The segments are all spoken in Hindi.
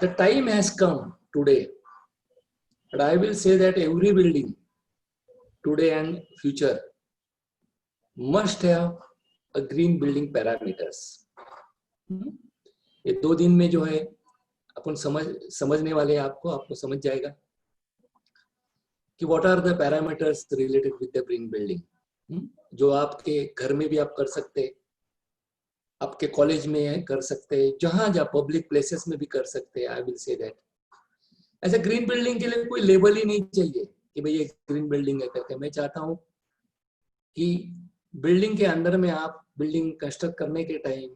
The time has come today, but I will say that every building today and future must have a green building parameters. ये 2 दिन में जो है अपन समझने वाले हैं, आपको समझ जाएगा कि what are the parameters related with the green building, जो आपके घर में भी आप कर सकते हैं, आपके कॉलेज में कर सकते हैं, जहां पब्लिक प्लेसेस में भी कर सकते हैं. आई विल से दैट ऐसे ग्रीन बिल्डिंग के लिए कोई लेबल ही नहीं चाहिए कि भाई ये ग्रीन बिल्डिंग है करके. मैं चाहता हूं कि बिल्डिंग के अंदर में आप बिल्डिंग कंस्ट्रक्ट करने के टाइम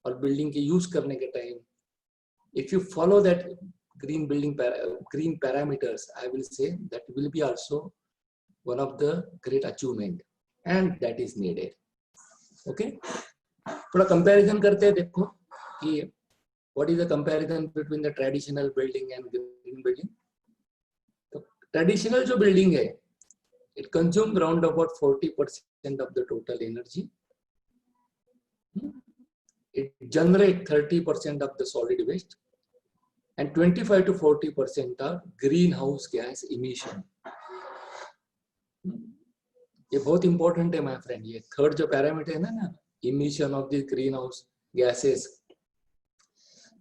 और बिल्डिंग के यूज करने के time, if you follow that green parameters, I will say that will be also one of the great achievement, and that is needed. Okay, थोड़ा कंपैरिजन करते हैं. देखो कि what is the comparison between the traditional building and green building. तो ट्रेडिशनल जो बिल्डिंग है, it consumes around about 40% of the total energy. It generates 30% of the solid waste and 25 to 40% are greenhouse gas emission. ये बहुत इंपॉर्टेंट है माय फ्रेंड. ये थर्ड जो पैरामीटर है ना, emission of the greenhouse gases.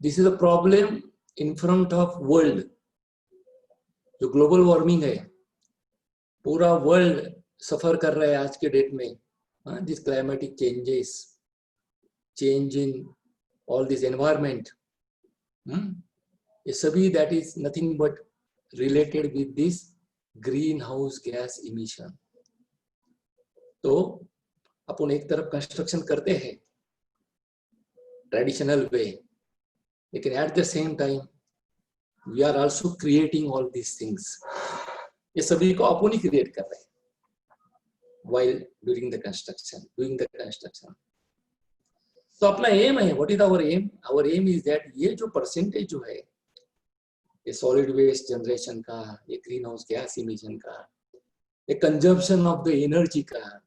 This is a problem in front of world. जो ग्लोबल वार्मिंग है, पूरा वर्ल्ड सफर कर रहा है आज के डेट में. This climatic changes, change in all this environment, ये सभी that is nothing but related with this green house gas emission. तो अपन एक तरफ कंस्ट्रक्शन करते हैं ट्रेडिशनल वे, लेकिन at the same time we are also creating all these things. ये सभी को अपन ही क्रिएट कर रहे हैं while during the construction. तो अपना एम है, what is our aim? Our aim is that ये जो परसेंटेज जो है ये सॉलिड वेस्ट जनरेशन का, ये ग्रीन हाउस गैस इमिशन का, ये कंजम्पशन ऑफ द एनर्जी का,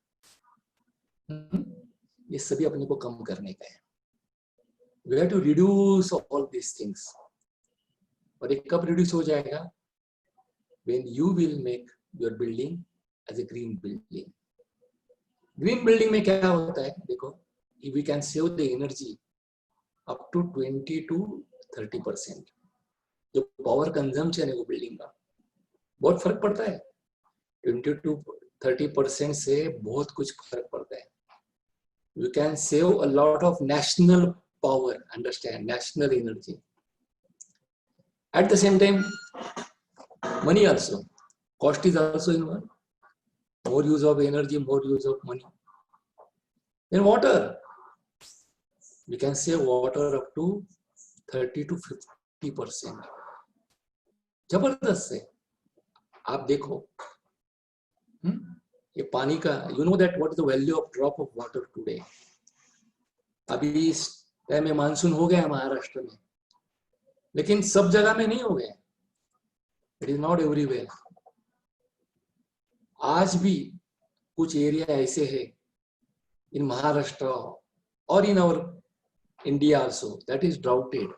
ये सभी अपने को कम करने का है. We have to reduce all this things. और ये कब रिड्यूस हो जाएगा? When you will make your building as a green building. Green building में क्या होता है? देखो, we can save the energy up to 20 to 30%. जो पावर कंजम्पशन है वो बिल्डिंग का, बहुत फर्क पड़ता है. 20 to 30% से बहुत कुछ फर्क पड़ता है. We can save a lot of national power, understand, national energy. At the same time, money also, cost is also involved. More use of energy, more use of money. Then water, we can save water up to 30 to 50%. जबरदस्त है. आप देखो, ये पानी का, you know that what is the value of drop of water today. अभी इस टाइम में मानसून हो गया है महाराष्ट्र में, लेकिन सब जगह में नहीं हो गया. It is not everywhere. आज भी कुछ एरिया ऐसे है इन महाराष्ट्र और in our India also that is droughted.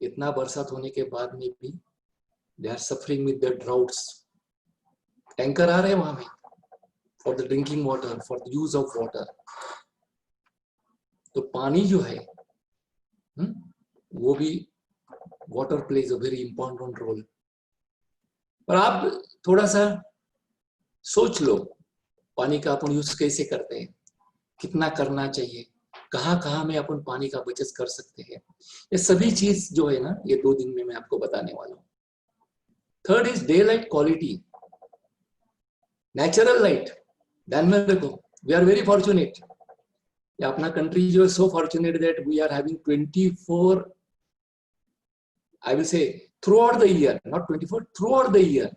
इतना बरसात होने के बाद में भी they are suffering with the droughts. Tanker आ रहे हैं वहां में for the drinking water, for the use of water. तो पानी जो है वो भी, water plays a very important role. पर आप थोड़ा सा सोच लो, पानी का अपन यूज कैसे करते हैं, कितना करना चाहिए, कहाँ में अपन पानी का बचत कर सकते हैं. ये सभी चीज जो है ना, ये 2 दिन में मैं आपको बताने वाला हूँ. Third is day light quality, natural light. ध्यान में रखो, वी आर वेरी फॉर्चुनेट. ये अपना कंट्री जो है so fortunate that we are having 24, I will say throughout the year, not 24, throughout the year.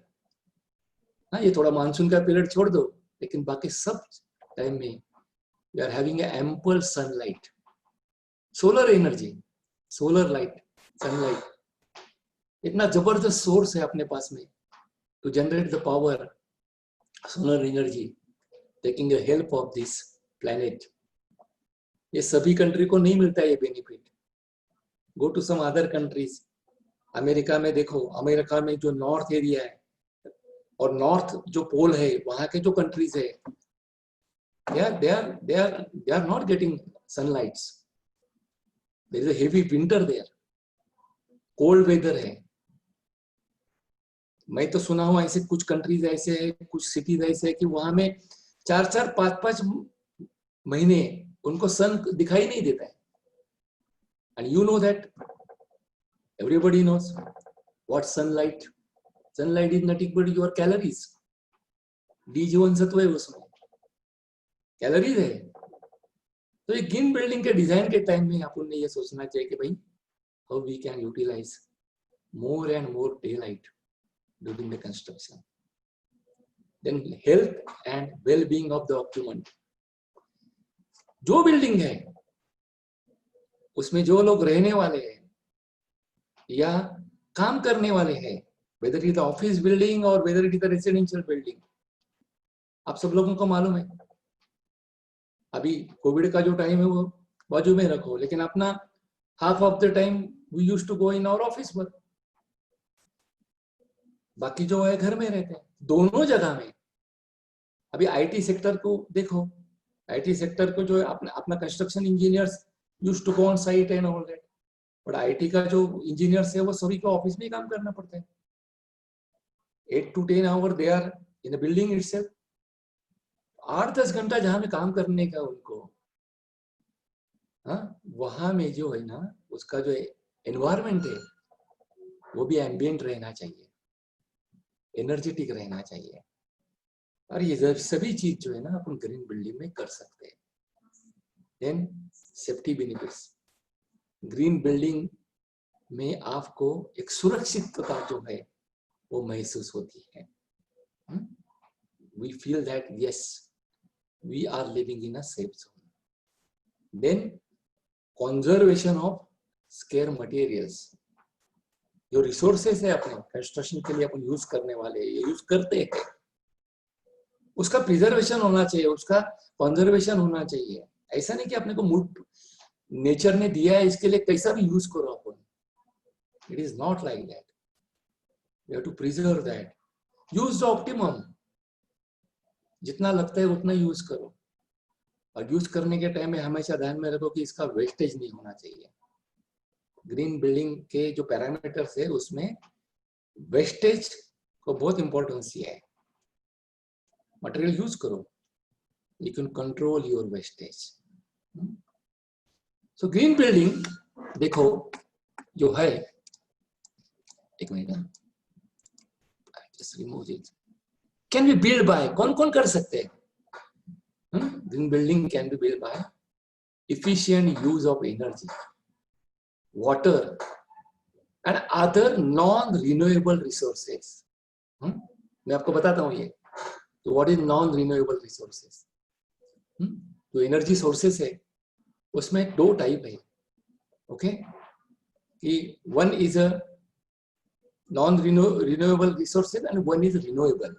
ये थोड़ा मानसून का पीरियड छोड़ दो, लेकिन बाकी सब टाइम में we are having an ample sunlight, solar energy, solar light, sunlight. इतना जबरदस्त सोर्स है अपने पास में to generate the power, solar energy, taking the help of this planet. ये सभी कंट्री को नहीं मिलता है ये benefit. Go to some other countries, America में देखो, अमेरिका में जो नॉर्थ एरिया है और नॉर्थ जो पोल है, वहां के जो कंट्रीज है, they are not getting sunlights. There is a heavy winter there. Cold weather है. मैं तो सुना हूं ऐसे कुछ कंट्रीज ऐसे है, कुछ सिटीज ऐसे है कि वहां में 4-4, 5-5 महीने उनको सन दिखाई नहीं देता है. And you know that, everybody knows what sunlight. Sunlight is nothing but your calories. D जीवन सत्व है उसमें, कैलोरीज है. तो ये ग्रीन बिल्डिंग के डिजाइन के टाइम में अपन ने ये सोचना चाहिए कि भाई how we can utilize more and more daylight during the construction. Then health and well-being of the occupant. जो बिल्डिंग है उसमें जो लोग रहने वाले हैं या काम करने वाले हैं, whether it is office building और whether it is a residential building, आप सब लोगों को मालूम है. अभी कोविड का जो टाइम है वो बाजू में रखो, लेकिन अपना half of the time we used to go in our office work. बाकी जो है घर में रहते हैं. दोनों जगह में. अभी आईटी सेक्टर को देखो, आईटी सेक्टर को जो है अपना construction engineers used to go on site and all that, but IT का जो इंजीनियर्स है वो सभी को ऑफिस में ही काम करना पड़ता है. 8 to 10 hour they are in the building itself. 8-10 घंटा जहां में काम करने का उनको, वहां में जो है ना उसका जो एनवायरमेंट है वो भी एम्बिएंट रहना चाहिए, एनर्जेटिक रहना चाहिए. और ये सभी चीज जो है ना अपन ग्रीन बिल्डिंग में कर सकते हैं. Then safety benefits. Green building में आपको एक सुरक्षितता जो है वो महसूस होती है. We feel that yes we are living in a safe zone. Then conservation of scare materials. जो रिसोर्सेस है अपने कंस्ट्रक्शन के लिए अपन यूज करने वाले यूज करते हैं, उसका प्रिजर्वेशन होना चाहिए, उसका कंजर्वेशन होना चाहिए. ऐसा नहीं कि अपने को मूड नेचर ने दिया है इसके लिए कैसा भी यूज करो अपन. It is not like that. We have to preserve that. Use the optimum. जितना लगता है उतना यूज करो, और यूज करने के टाइम में हमेशा ध्यान में रखो कि इसका वेस्टेज नहीं होना चाहिए. ग्रीन बिल्डिंग के जो पैरामीटर्स है उसमें वेस्टेज को बहुत इंपॉर्टेंस दिया है. मटेरियल यूज करो, you can control your wastage. So green building देखो जो है, एक minute, just remove it. Can be built by, कौन कौन कर सकते हैं? Green building can be built by efficient use of energy, water and other non-renewable resources. मैं आपको बताता हूँ ये. तो what is non renewable resources. जो एनर्जी सोर्सेस है उसमें 2 टाइप है. ओके, कि one is a non renewable resources and one is renewable.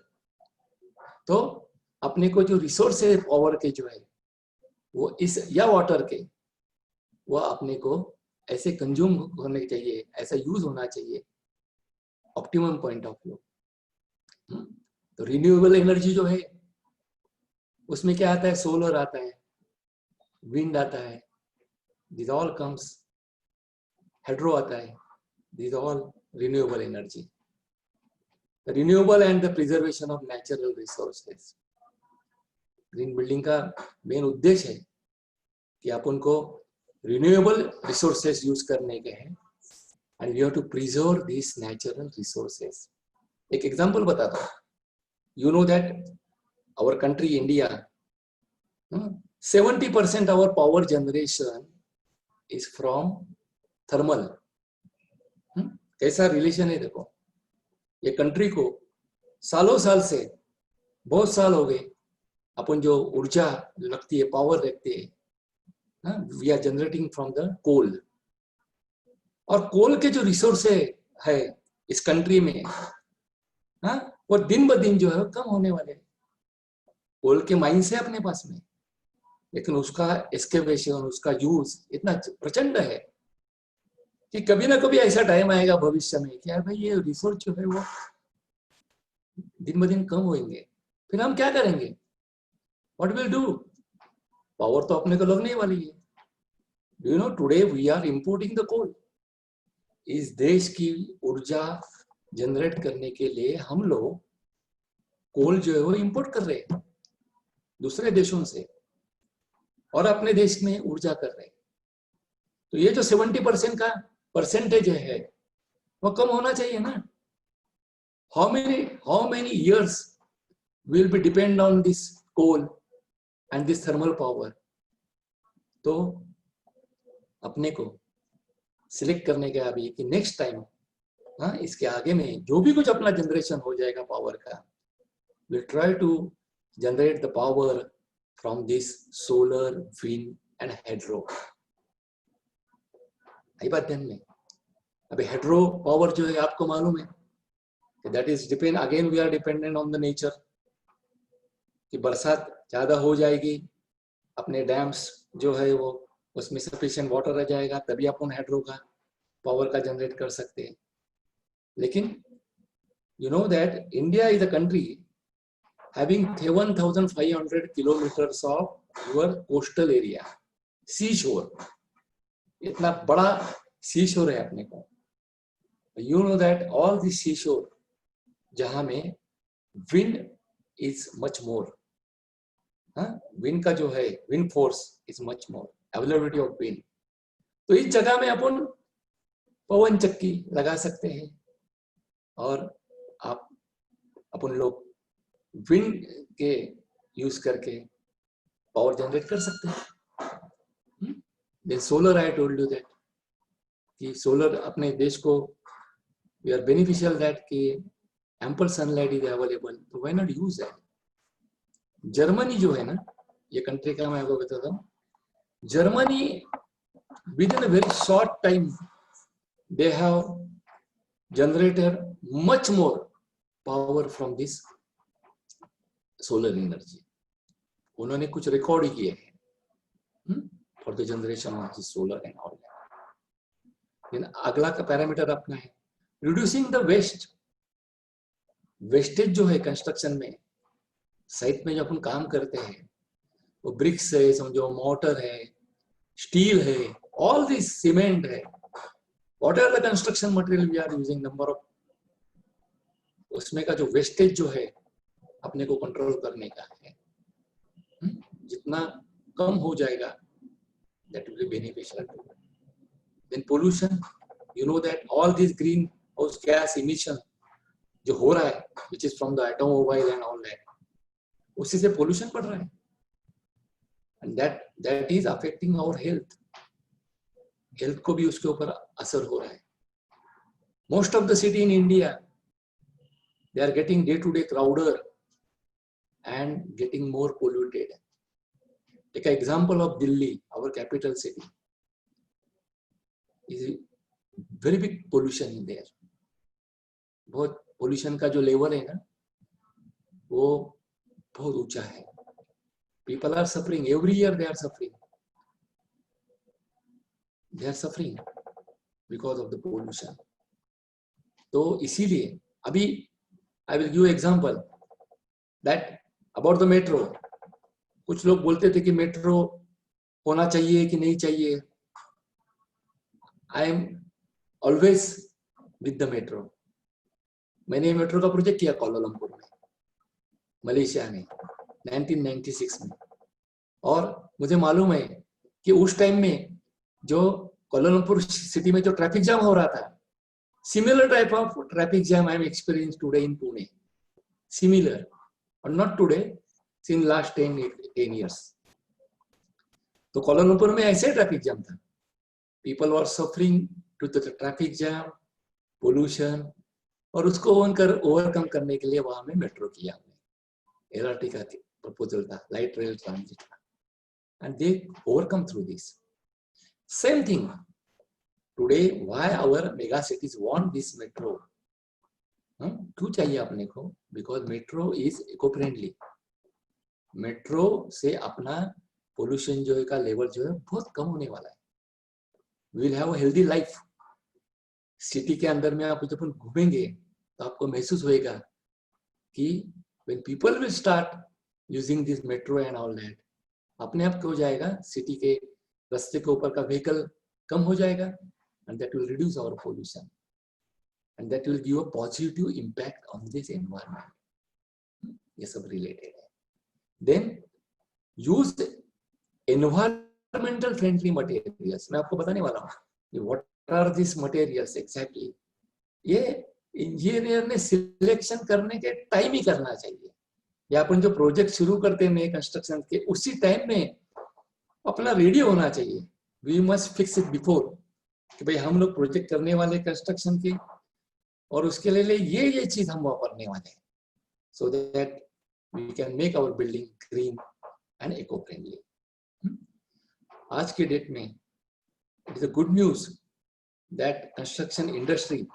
तो अपने को जो रिसोर्स है पावर के जो है वो इस या वाटर के, वो अपने को ऐसे कंज्यूम होने चाहिए, ऐसा यूज होना चाहिए ऑप्टिमम पॉइंट ऑफ व्यू. तो रिन्यूएबल एनर्जी जो है उसमें क्या आता है? सोलर आता है, विंड आता है, दिस ऑल कम्स. हाइड्रो आता है, this all renewable energy. Renewable and the preservation of natural resources. Green building का मेन उद्देश्य है कि आप उनको रिन्यूएबल रिसोर्सेज यूज करने के हैं and we have to preserve this natural resources. एक एग्जांपल बताता हूँ. You know that our country India, 70% our power generation is from thermal. कैसा रिलेशन है देखो. ये कंट्री को सालों साल से, बहुत साल हो गए, अपन जो ऊर्जा लगती है, पावर रखते हैं, we are generating from the coal. और कोल के जो रिसोर्स है इस कंट्री में, वो दिन ब दिन जो है कम होने वाले हैं. कोल के माइंस है अपने पास में, लेकिन उसका एक्सकेवेशन, उसका यूज इतना प्रचंड है कि कभी ना कभी ऐसा टाइम आएगा भविष्य में कि यार भाई ये रिसोर्स जो है वो दिन ब दिन कम होंगे, फिर हम क्या करेंगे? What will do? पावर तो अपने को लगने वाली है। Do you know today we are importing the coal. इस देश की ऊर्जा जनरेट करने के लिए हम लोग कोल जो है वो इंपोर्ट कर रहे हैं दूसरे देशों से, और अपने देश में ऊर्जा कर रहे हैं। तो ये जो 70% का परसेंटेज है वो कम होना चाहिए ना। How many years will be depend on this coal and this thermal power? तो अपने को सिलेक्ट करने का अभी कि नेक्स्ट टाइम, हाँ, इसके आगे में जो भी कुछ अपना जनरेशन हो जाएगा पावर का, we'll try to generate the power from this solar, wind and hydro। आई बात ध्यान में? अभी हाइड्रो पावर जो है आपको मालूम है that is depend, again we are dependent on the nature, कि बरसात ज्यादा हो जाएगी, अपने डैम्स जो है वो उसमें सफिशिएंट वाटर रह जाएगा, तभी अपन हाइड्रो का पावर का जनरेट कर सकते हैं। लेकिन you know that India is a country having 7,500 kilometers of your coastal area, sea shore, इतना बड़ा सी शोर है अपने को। You know that all the seashore जहां में wind is much more, wind का जो है wind force is much more, availability of wind, तो इस जगह में अपन पवन चक्की लगा सकते हैं और आप अपन लोग विंड के यूज करके पावर जनरेट कर सकते हैं। Then solar, I told you that कि सोलर अपने देश को we are beneficial that कि ample sunlight is available, तो why not use that? Germany जो है ना, ये कंट्री का मैं आपको बताता हूँ, Germany with in a very short time they have generated much more power from this solar energy। उन्होंने कुछ रिकॉर्ड ही किए हैं for the generation of this solar and all. अगला का पैरामीटर अपना है रिड्यूसिंग द वेस्ट। वेस्टेज जो है कंस्ट्रक्शन में, साइट में जो अपन काम करते हैं, वो ब्रिक्स है, समझो मोटर है, स्टील है, ऑल दिस सीमेंट है, what are the construction material we are using, number of, उसमें का जो वेस्टेज जो है अपने को कंट्रोल करने का है। जितना कम हो जाएगा that will be beneficial. Then pollution, you know that all this green house gas emission जो हो रहा है which is from the automobile and all that, उसी से पोल्यूशन बढ़ रहा है and that is affecting our health. Health को भी उसके ऊपर असर हो रहा है। Most of the city in India they are getting day to day crowded and getting more polluted। Take an example of Delhi, our capital city, is very big pollution in there। बहुत pollution का जो level है ना वो बहुत ऊंचा है। People are suffering every year, they are suffering because of the pollution। तो इसीलिए अभी I will give example that about the metro। कुछ लोग बोलते थे कि मेट्रो होना चाहिए कि नहीं चाहिए। I am always with the metro। मैंने मेट्रो का प्रोजेक्ट किया कोलालमपुर में, मलेशिया में 1996 में, और मुझे मालूम है कि उस टाइम में जो कोलालमपुर सिटी में जो ट्रैफिक जाम हो रहा था, similar type of traffic jam I am experienced today in Pune। Similar, but not today, since last 10 years। तो कोलालमपुर में ऐसे ट्रैफिक जैम था। People were suffering due to the traffic jam, pollution, और उसको ओवरकम करने के लिए वहां में मेट्रो किया हमने। LRT का प्रपोजल था, लाइट रेल ट्रांजिट का, and they overcome through this। Same thing today, why our mega cities want this metro? क्यों चाहिए अपने को? Because metro is eco friendly. Metro से अपना पोल्यूशन जो है का लेवल जो है बहुत कम होने वाला है। We will have a healthy life city के अंदर में आप जब घूमेंगे तो आपको महसूस होएगा कि when people will start using this metro and all that, अपने आप हो जाएगा, सिटी के रास्ते के ऊपर का व्हीकल कम हो जाएगा, and that will reduce our pollution, and that will give a positive impact on this environment. ये सब related है. Then use environmental friendly materials. मैं आपको बताने वाला हूँ what are these materials exactly. ये इंजीनियर ने सिलेक्शन करने के टाइम ही करना चाहिए, या अपन जो प्रोजेक्ट शुरू करते हैं नए कंस्ट्रक्शन के उसी टाइम में अपना रेडी होना चाहिए. We must fix it before कि भाई हम लोग प्रोजेक्ट करने वाले कंस्ट्रक्शन के, और उसके लिए ये चीज हम वापरने वाले हैं, so that we can make our building green and eco friendly. आज के डेट में it is a good news that construction industry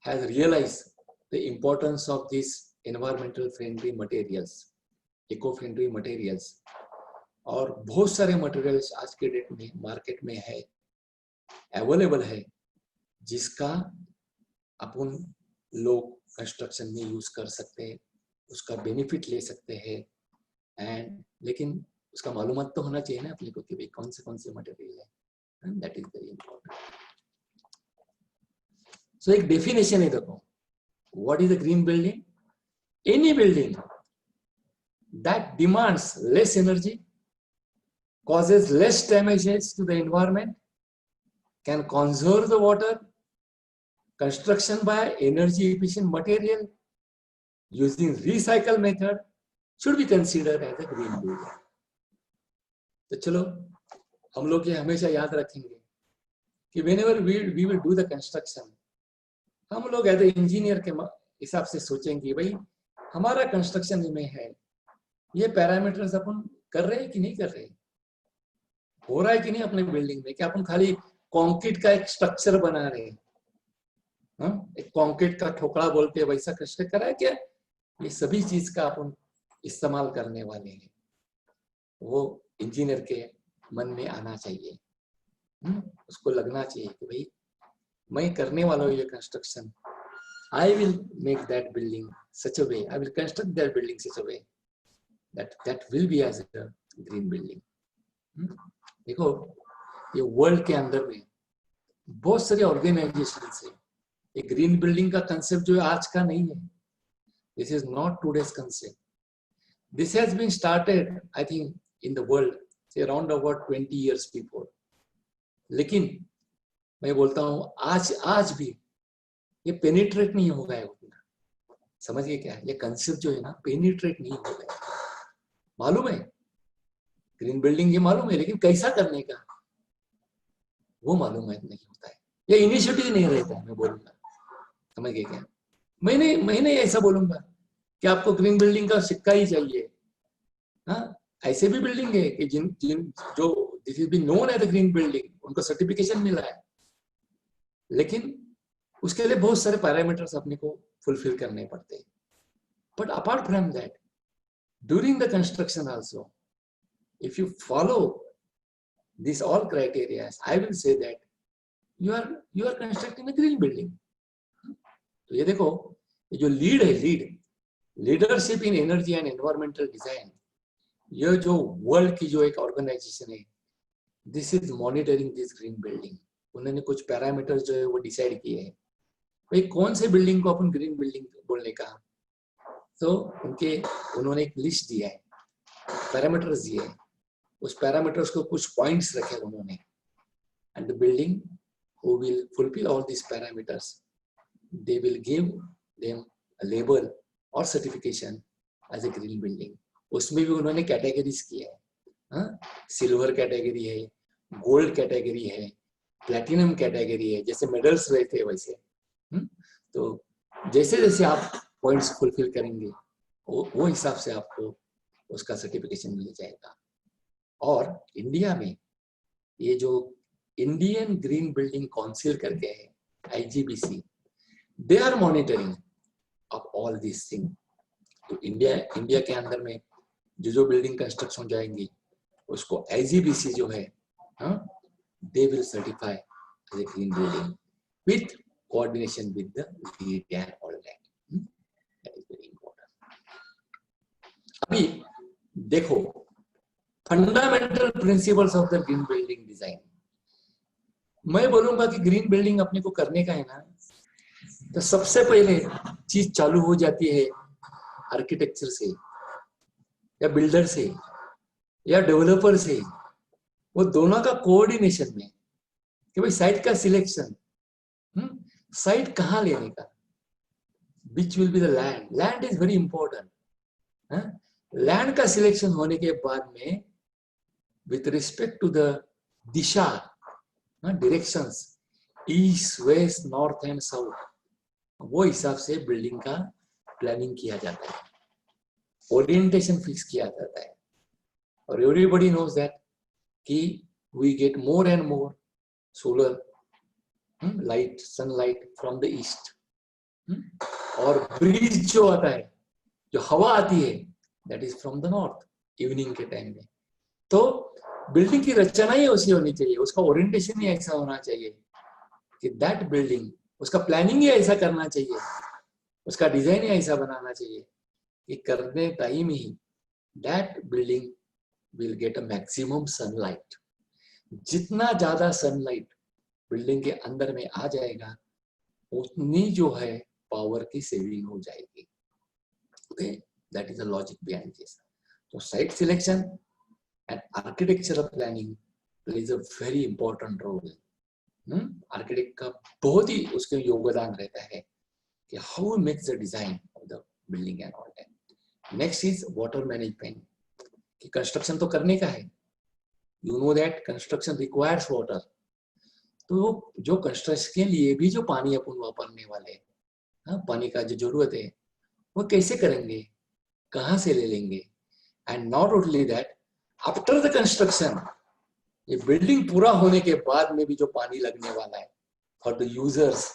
has realized the importance of these environmental friendly materials, eco-friendly materials. और बहुत सारे materials आज के डेट में मार्केट में है, अवेलेबल है, जिसका अपन लोग कंस्ट्रक्शन में यूज कर सकते हैं, उसका बेनिफिट ले सकते हैं. एंड लेकिन उसका मालूमात तो होना चाहिए ना अपने को कि भाई कौन से मटेरियल है. That is very important. So एक definition है देखो, what is a green building? Any building that demands less energy, causes less damages to the environment, can conserve the water, construction by energy efficient material using recycle method should be considered as a green building. तो चलो हम लोग ये हमेशा याद रखेंगे कि whenever we will do the construction, हम लोग एज ए इंजीनियर के हिसाब से सोचेंगे भाई हमारा कंस्ट्रक्शन में है, ये पैरामीटर्स अपन कर रहे हैं कि नहीं कर रहे, हो रहा है कि नहीं अपने बिल्डिंग में, क्या अपन खाली कंक्रीट का एक स्ट्रक्चर बना रहे हैं, एक कंक्रीट का ठोकड़ा बोल के वैसा कंस्ट्रक्ट करा है क्या. ये सभी चीज का अपन इस्तेमाल करने वाले हैं, वो इंजीनियर के मन में आना चाहिए. उसको लगना चाहिए कि भाई मैं करने वाला हूँ ये construction, I will make that building such a way, I will construct that building such a way that will be as a green building. देखो ये वर्ल्ड के अंदर में बहुत सारे ऑर्गेनाइजेशन है. ये ग्रीन बिल्डिंग का कंसेप्ट जो है आज का नहीं है, this is not today's concept. This has been started I think in the world से अराउंड अबाउट 20 years बिफोर. लेकिन मैं बोलता हूँ आज भी ये पेनिट्रेट नहीं हो गया उतना. समझिए क्या ये कंसेप्ट जो है ना, पेनिट्रेट नहीं हो गया. मालूम है ग्रीन बिल्डिंग ये मालूम है, लेकिन कैसा करने का वो मालूम है नहीं होता है, ये इनिशिएटिव नहीं रहता है. मैं बोलूंगा समझ गए क्या, मैंने ऐसा बोलूंगा कि आपको ग्रीन बिल्डिंग का सिक्का ही चाहिए. हाँ ऐसे भी बिल्डिंग है कि जिन जो this is been known as the green building, उनको सर्टिफिकेशन मिला है, लेकिन उसके लिए बहुत सारे पैरामीटर्स अपने को फुलफिल करने पड़ते हैं. But apart from that, during the construction also, if you follow this all criteria, I will say that you are constructing a green building. तो ये देखो, ये जो लीड है, leadership in energy and environmental design, ये जो वर्ल्ड की जो एक ऑर्गेनाइजेशन है, this is monitoring this green building. उन्होंने कुछ पैरामीटर्स जो है वो डिसाइड किए हैं भाई कौन से बिल्डिंग को अपन ग्रीन बिल्डिंग बोलने का. तो उन्होंने एक लिस्ट दिया है, पैरामीटर्स दिए हैं, उस पैरामीटर्स को कुछ पॉइंट्स रखे उन्होंने, and the building who will fulfil all this parameters, they will give them a label और certification as a green building. उसमें भी उन्होंने कैटेगरीज किए हैं. सिल्वर कैटेगरी है, गोल्ड कैटेगरी है, प्लैटिनम कैटेगरी है, जैसे मेडल्स रहते हैं वैसे. तो जैसे जैसे आप पॉइंट्स फुलफिल करेंगे वो हिसाब से आपको उसका सर्टिफिकेशन मिल जाएगा. और इंडिया में ये जो इंडियन ग्रीन बिल्डिंग काउंसिल करके है, IGBC, they are monitoring of all this thing. तो इंडिया के अंदर में जो बिल्डिंग कंस्ट्रक्शन जाएंगी उसको IGBC जो है, they will certify as a green building. with coordination with the grid and all that. That is very important. अभी देखो fundamental principles of the green building design. मैं बोलूंगा कि ग्रीन बिल्डिंग अपने को करने का है ना, तो सबसे पहले चीज चालू हो जाती है आर्किटेक्चर से या बिल्डर से या डेवलपर से. वो दोनों का कोऑर्डिनेशन में कि भाई साइट का सिलेक्शन, साइट कहाँ लेने का, which will be the land. Land is very important. Land का सिलेक्शन होने के बाद में विथ रिस्पेक्ट टू द दिशा, directions, east west north and south, वो हिसाब से बिल्डिंग का प्लानिंग किया जाता है, ओरिएंटेशन फिक्स किया जाता है. और एवरीबॉडी नोज दैट कि we get more and more solar light, sunlight from the east. और ब्रीज जो आता है, जो हवा आती है, that is from the north evening के टाइम में. तो बिल्डिंग की रचना ही ऐसी होनी चाहिए, उसका ओरिएंटेशन ही ऐसा होना चाहिए कि दैट बिल्डिंग, उसका प्लानिंग ही ऐसा करना चाहिए, उसका डिजाइन ही ऐसा बनाना चाहिए कि करने time he that building will get a maximum sunlight. जितना ज्यादा सनलाइट बिल्डिंग के अंदर में आ जाएगा उतनी जो है पावर की सेविंग हो जाएगी. Okay, that is the logic behind this. तो site selection and architectural planning plays a very important role. Architect का बहुत ही उसके योगदान रहता है कि how makes the design of the building and all that. Next is water management. कि कंस्ट्रक्शन तो करने का है, you know that construction requires water. तो जो कंस्ट्रक्शन के लिए भी जो पानी अपन वापरने वाले हैं, पानी का जो जरूरत है वो कैसे करेंगे, कहाँ से ले लेंगे. And not only that, after the construction, ये बिल्डिंग पूरा होने के बाद में भी जो पानी लगने वाला है for the users,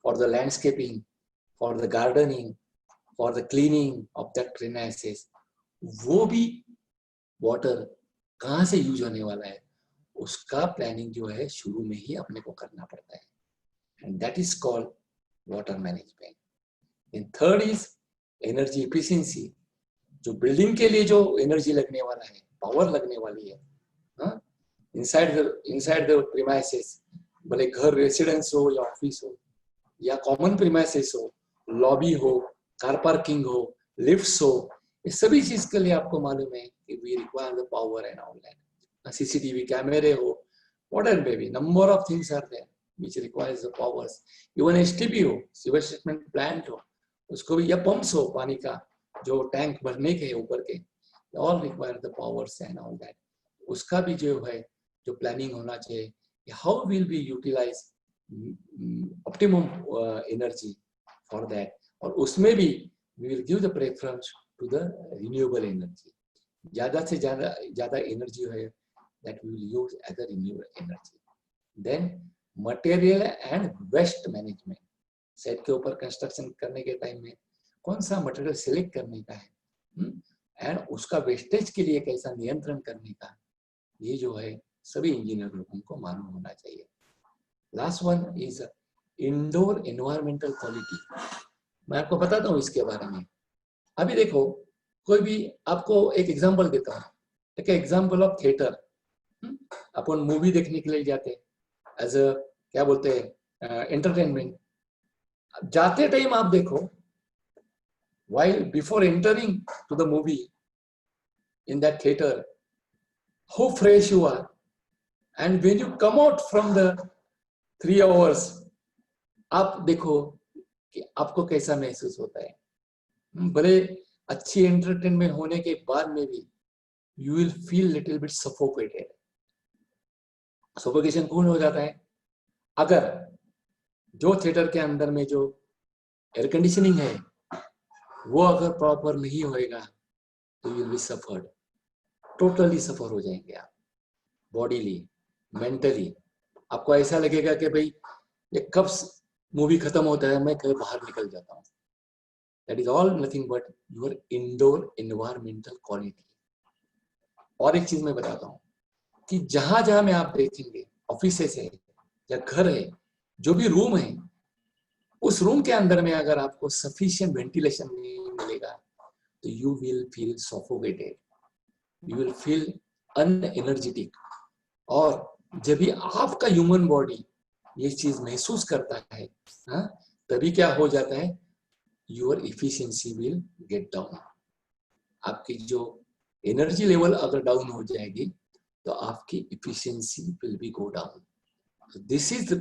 for the landscaping, for the gardening, for the cleaning of the premises, वो भी वाटर कहाँ से यूज होने वाला है, उसका प्लानिंग जो है शुरू में ही अपने को करना पड़ता है. And that is called water management. And third is energy efficiency. जो बिल्डिंग के लिए जो एनर्जी लगने वाला है, पावर लगने वाली है, इनसाइड द प्रीमाइसेस, भले घर रेसिडेंस हो या ऑफिस हो या कॉमन प्रीमाइसेस हो, लॉबी हो, कार पार्किंग हो, लिफ्ट्स हो, ये सभी चीज के लिए आपको मालूम है कि we require the power and all that. CCTV कैमरे हो, whatever may be, number of things are there which requires the powers. Even STP हो, सीवर ट्रीटमेंट प्लांट हो, उसको भी, या पंप्स हो पानी का जो टैंक भरने के ऊपर के, all require the powers and all that. उसका भी जो है जो प्लानिंग होना चाहिए, how will we utilize optimum energy for that. और उसमें भी we will give the preference to the renewable energy. ज्यादा से ज्यादा एनर्जी है that we will use as a renewable energy. Then material and waste management. Set के ऊपर कंस्ट्रक्शन करने के टाइम में कौन सा मटेरियल सिलेक्ट करने का है एंड उसका वेस्टेज के लिए कैसा नियंत्रण करने का, ये जो है सभी इंजीनियर लोगों को मालूम होना चाहिए. Last one is indoor environmental quality. मैं आपको बताता हूँ इसके बारे में. अभी देखो, कोई भी आपको एक एग्जांपल देता हूँ. एक example of theatre. Upon movie देखने के लिए जाते हैं एज अ, क्या बोलते हैं, एंटरटेनमेंट. जाते टाइम आप देखो, while before entering to the movie in that theater, how fresh you are, and when you come out from the 3 hours, आप देखो कि आपको कैसा महसूस होता है. भले अच्छी एंटरटेनमेंट होने के बाद में भी you will feel little bit suffocated. Suffocation कौन हो जाता है? अगर जो थिएटर के अंदर में जो एयर कंडीशनिंग है वो अगर प्रॉपर नहीं होएगा तो you will be suffered. Totally suffer हो जाएंगे आप, बॉडीली, मेंटली. आपको ऐसा लगेगा कि भाई ये कब मूवी खत्म होता है, मैं कहीं बाहर निकल जाता हूँ. That is all nothing but your indoor environmental quality. और एक चीज मैं बताता हूँ कि जहां जहां में आप देखेंगे ऑफिसेस है या घर है जो भी रूम है उस रूम के अंदर में अगर आपको सफिशिएंट वेंटिलेशन नहीं मिलेगा तो you will feel suffocated, you will feel unenergetic. और जब भी आपका ह्यूमन बॉडी ये चीज महसूस करता है, हाँ, तभी क्या हो जाता है, your efficiency will get down. आपकी जो एनर्जी लेवल अगर डाउन हो जाएगी तो आपकी efficiency will be go down. This is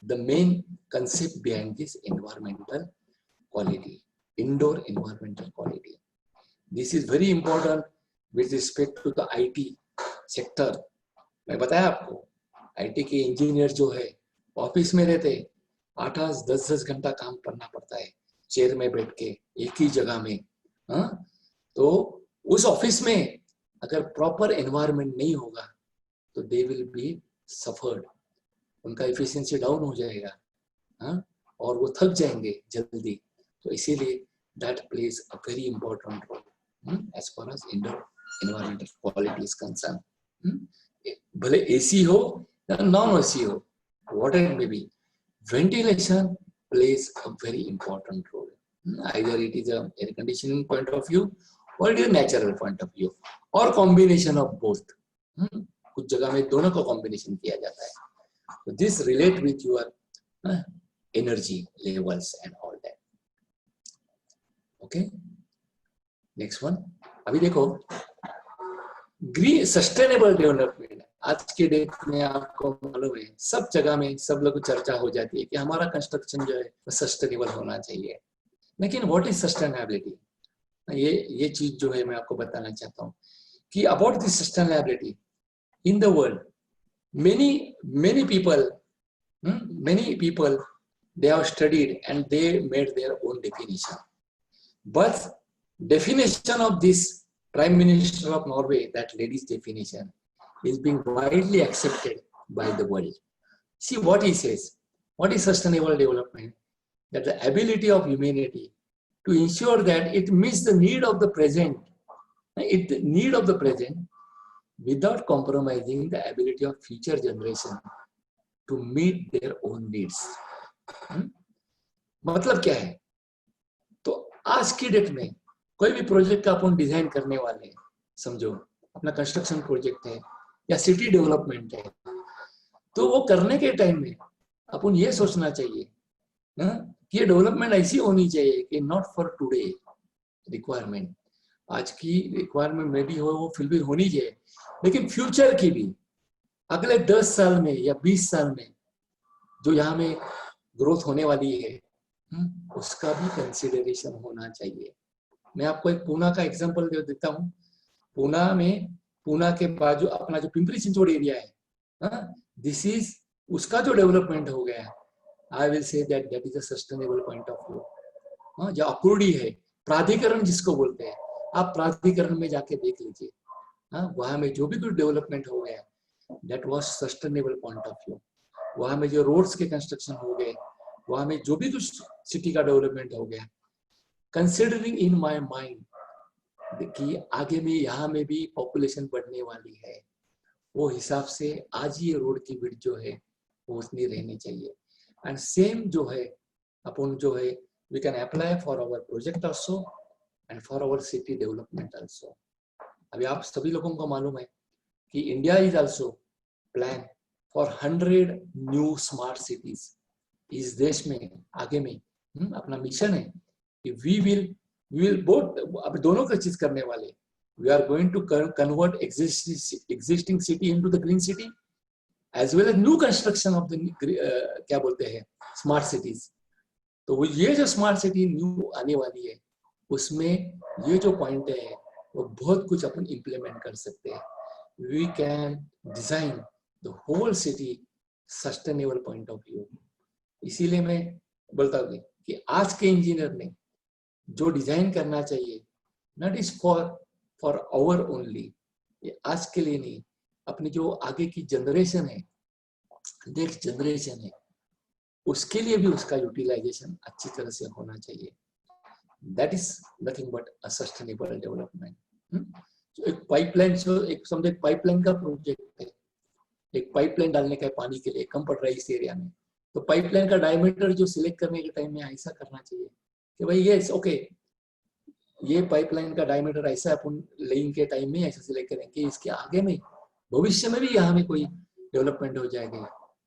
the main concept behind this environmental quality, indoor environmental quality. This is very important with respect to the IT sector. मैं बताया आपको, आईटी के इंजीनियर जो है ऑफिस में रहते 8-8, 10-10 घंटा काम करना पड़ता है चेयर में बैठ के एक ही जगह में, हाँ? तो उस ऑफिस में अगर प्रॉपर एनवायरनमेंट नहीं होगा तो दे विल बी सफर्ड, उनका एफिशिएंसी डाउन हो जाएगा, हाँ? और वो थक जाएंगे जल्दी। तो इसीलिए that plays a very important role as far as indoor environmental quality is concern. भले एसी हो या नॉन एसी हो, whatever may be, ventilation plays a very important role. Either it is a air conditioning point of view or it is a natural point of view or combination of both. कुछ जगह में दोनों का combination किया जाता है। So this relate with your energy levels and all that. Okay. Next one. अभी देखो ग्रीन सस्टेनेबल डेवलपमेंट। आज के डेट में आपको मालूम है सब जगह में सब लोग चर्चा हो जाती है कि हमारा कंस्ट्रक्शन जो है सस्टेनेबल होना चाहिए। लेकिन व्हाट इज सस्टेनेबिलिटी, ये चीज जो है मैं आपको बताना चाहता हूँ कि about this sustainability in the world many people they have studied and they made their own definition, but definition of this Prime Minister of Norway, that lady's definition is being widely accepted by the world. See what he says. What is sustainable development? That the ability of humanity to ensure that it meets the need of the present, without compromising the ability of future generation to meet their own needs. मतलब क्या है? तो आज की डेट में कोई भी प्रोजेक्ट का अपन डिजाइन करने वाले हैं, समझो अपना कंस्ट्रक्शन प्रोजेक्ट है या सिटी डेवलपमेंट है, तो वो करने के टाइम में अपन ये सोचना चाहिए कि ये डेवलपमेंट ऐसी होनी चाहिए कि नॉट फॉर टुडे रिक्वायरमेंट, आज की रिक्वायरमेंट में भी हो वो फिर भी होनी चाहिए, लेकिन फ्यूचर की भी अगले 10 साल में या 20 साल में जो यहाँ में ग्रोथ होने वाली है उसका भी कंसिडरेशन होना चाहिए। मैं आपको एक पूना का एग्जांपल दे देता हूँ। पूना के बाजू अपना जो पिंपरी चिंचवड़ एरिया है, दिस इज उसका जो डेवलपमेंट हो गया, आई will say that is a sustainable point of view. जो अकुर्डी है, प्राधिकरण जिसको बोलते हैं, आप प्राधिकरण में जाके देख लीजिए, वहां में जो भी कुछ डेवलपमेंट हो गया that was sustainable point of view. वहां में जो रोड्स के कंस्ट्रक्शन हो गए, वहां में जो भी कुछ सिटी का डेवलपमेंट हो गया, कंसिडरिंग इन माय माइंड कि आगे में यहाँ में भी पॉपुलेशन बढ़ने वाली है, वो हिसाब से आज ये रोड की विड्थ जो है वो उतनी रहनी चाहिए। एंड सेम जो है अपन जो है we can apply for our project also and for our city development also. अभी आप सभी लोगों को मालूम है कि India is also plan for 100 new smart cities. इस देश में आगे में अपना मिशन है कि वी विल बोथ, अब दोनों का चीज करने वाले, we are going to convert existing city into the green city as well as new construction of the क्या बोलते हैं स्मार्ट सिटीज। तो वो ये जो स्मार्ट सिटी न्यू आने वाली है उसमें ये जो पॉइंट है वो बहुत कुछ अपन इम्प्लीमेंट कर सकते हैं। We can design the whole city sustainable point of view. इसीलिए मैं बोलता हूँ कि आज के इंजीनियर ने जो डिजाइन करना चाहिए not is for our only, ये आज के लिए नहीं, अपनी जो आगे की जनरेशन है, नेक्स्ट जनरेशन है, उसके लिए भी उसका यूटिलाइजेशन अच्छी तरह से होना चाहिए। That is nothing but a sustainable development. एक पाइपलाइन, एक समझो एक पाइपलाइन का प्रोजेक्ट है, एक पाइपलाइन डालने का पानी के लिए, कम पड़ रहा है इस एरिया में, तो पाइपलाइन का डायमीटर जो सिलेक्ट करने के टाइम में ऐसा करना चाहिए कि भाई ये ओके, ये पाइपलाइन का डायमीटर ऐसा अपन लेइंग के टाइम में ऐसा सिलेक्ट करें कि इसके आगे में भविष्य में भी यहाँ में कोई डेवलपमेंट हो जाएगा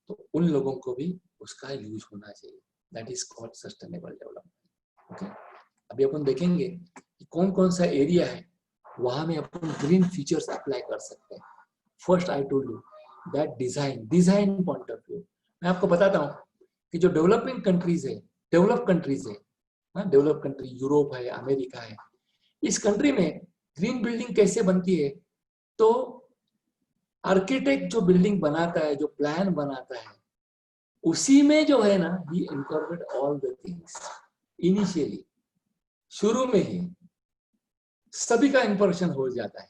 तो उन लोगों को भी उसका यूज होना चाहिए। That is called sustainable development. Okay, अभी अपन देखेंगे कि कौन कौन सा एरिया है वहां में अपन ग्रीन फीचर्स अप्लाई कर सकते हैं। First I told you that design point of view. मैं आपको बताता हूँ कि जो डेवलपिंग कंट्रीज है, डेवलप कंट्रीज है, डेवलप कंट्री यूरोप है, अमेरिका है, इस कंट्री में ग्रीन बिल्डिंग कैसे बनती है। तो आर्किटेक्ट जो बिल्डिंग बनाता है, जो प्लान बनाता है, उसी में जो है ना ही incorporate all the things initially, शुरू में ही सभी का इंफॉर्मेशन हो जाता है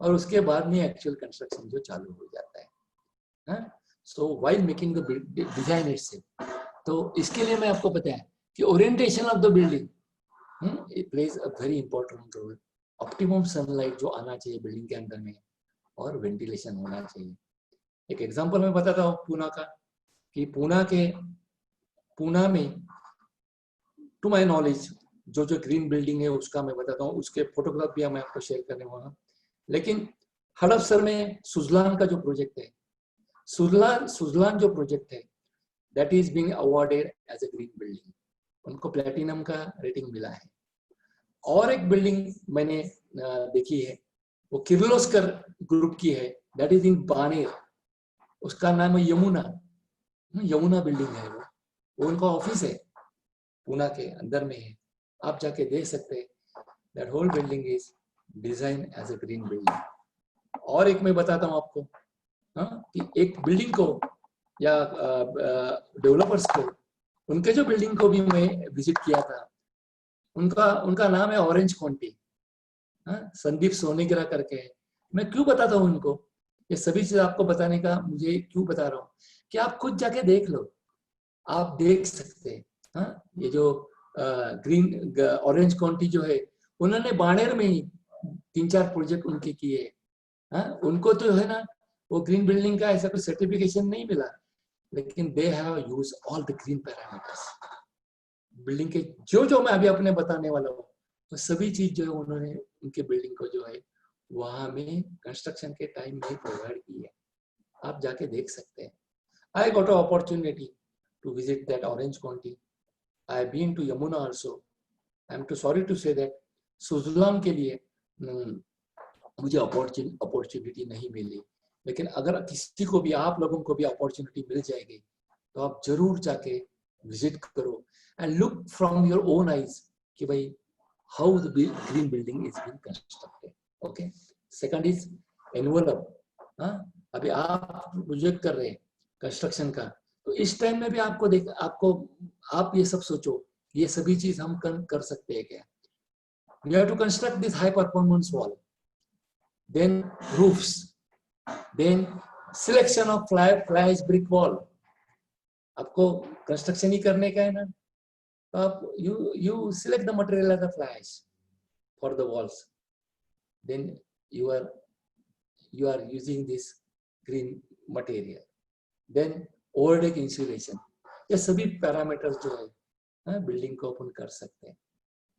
और उसके बाद में एक्चुअल कंस्ट्रक्शन जो चालू हो जाता है। So while making the design itself, तो इसके लिए मैं आपको बताया कि orientation of the building it plays a very important role. Optimum sunlight जो आना चाहिए बिल्डिंग के अंदर में और वेंटिलेशन होना चाहिए। एक एग्जांपल मैं बताता हूँ पूना का, कि पूना में टू माय नॉलेज जो ग्रीन बिल्डिंग है उसका मैं बताता हूँ, उसके फोटोग्राफ भी मैं आपको शेयर करने वाला हूँ। लेकिन हड़पसर में सुजलान का जो प्रोजेक्ट है, सुजलान जो प्रोजेक्ट है, that is being awarded as a green building, उनको प्लैटिनम का रेटिंग मिला है। और एक बिल्डिंग मैंने देखी है, वो किर्लोस्कर ग्रुप की है, दैट इज इन बानेर, उसका नाम है यमुना बिल्डिंग है। वो उनका ऑफिस है, पूना के अंदर में है, आप जाके देख सकते हैं। That whole building is design as a green building. और एक मैं बताता हूँ आपको कि एक बिल्डिंग को या डेवलपर्स को, उनके जो बिल्डिंग को भी मैं विजिट किया था, उनका नाम है ऑरेंज काउंटी, संदीप सोनीग्रा करके है। मैं क्यों बताता हूँ उनको, ये सभी चीज आपको बताने का मुझे क्यों बता रहा हूँ कि आप खुद जाके देख लो, आप देख सकते हैं। ये जो ग्रीन ऑरेंज काउंटी जो है, उन्होंने बानेर में ही 3-4 प्रोजेक्ट उनके किए। उनको तो है ना वो ग्रीन बिल्डिंग का ऐसा कोई सर्टिफिकेशन नहीं मिला, लेकिन they have use all the green parameters. Building के जो मैं अभी अपने बताने वाला हूँ, तो सभी चीज जो है उन्होंने उनके बिल्डिंग को जो है वहां में कंस्ट्रक्शन के टाइम में प्रोवाइड की है। आप जाके देख सकते हैं। I got a opportunity to visit that Orange County. I have been to Yamuna also. I am to sorry to say that Suzlon के लिए मुझे अपॉर्चुनिटी नहीं मिली, लेकिन अगर किसी को भी, आप लोगों को भी अपॉर्चुनिटी मिल जाएगी तो आप जरूर जाके विजिट करो and look from your own eyes कि भाई how the green building is being constructed. Okay, second is envelope. अभी आप प्रोजेक्ट कर रहे हैं कंस्ट्रक्शन का, तो इस टाइम में भी आप ये सब सोचो, ये सभी चीज हम कर सकते हैं क्या। We have to construct this high performance wall, then roofs, then selection of fly ash brick wall. आपको कंस्ट्रक्शन ही करने का है ना, तो आप you select the material as a fly ash for the walls, then you are using this green material, then overdeck insulation. ये सभी पैरामीटर्स जो है बिल्डिंग को अपन कर सकते हैं।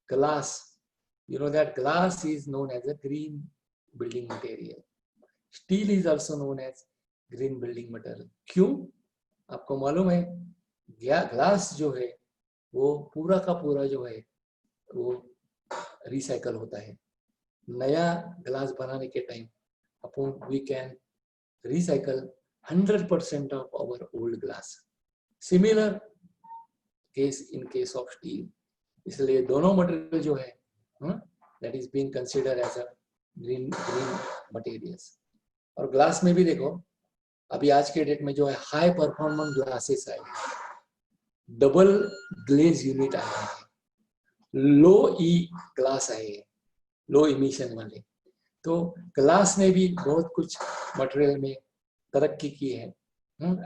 Glass, you know that glass is known as a green building material. Steel is also known as green building material. क्यों? आपको मालूम है ग्लास जो है वो पूरा का पूरा जो है वो रिसाइकल होता है। नया ग्लास बनाने के time upon we can recycle 100% of our old glass. Similar case in case of steel. इसलिए दोनों मटेरियल जो है that is being considered as a green materials. और ग्लास में भी देखो, अभी आज के डेट में जो है हाई परफॉर्मेंस ग्लासेस आए, डबल ग्लेज यूनिट आए हैं, लो ई ग्लास आए हैं, लो इमिशन वाले। तो ग्लास ने भी बहुत कुछ मटेरियल में तरक्की की है,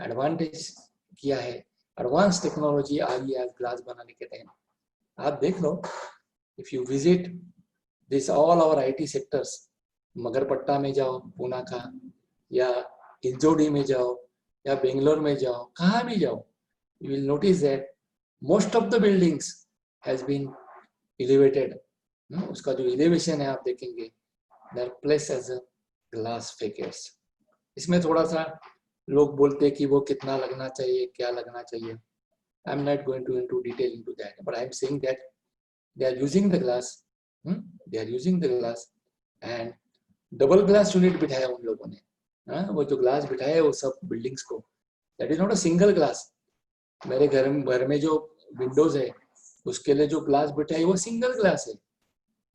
एडवांटेज किया है, एडवांस टेक्नोलॉजी आई है ग्लास बनाने के टाइम। आप देख लो, if you visit this all our IT sectors, Magarpatta में जाओ पूना का, या इंजोडी में जाओ, या बेंगलोर में जाओ, कहाँ भी जाओ, you will notice that most of the buildings has been elevated. उसका जो elevation है आप देखेंगे, they are placed as a glass facades. इसमें थोड़ा सा लोग बोलते हैं कि वो कितना लगना चाहिए, क्या लगना चाहिए. I am not going to into detail into that, but I am saying that they are using the glass. They are using the glass and double glass unit बिठाया उन लोगों ने. वो जो ग्लास बिठाया है वो सब बिल्डिंग्स को, that is not a single glass. मेरे घर में जो विंडोज है उसके लिए जो ग्लास बिठाई वो सिंगल ग्लास है.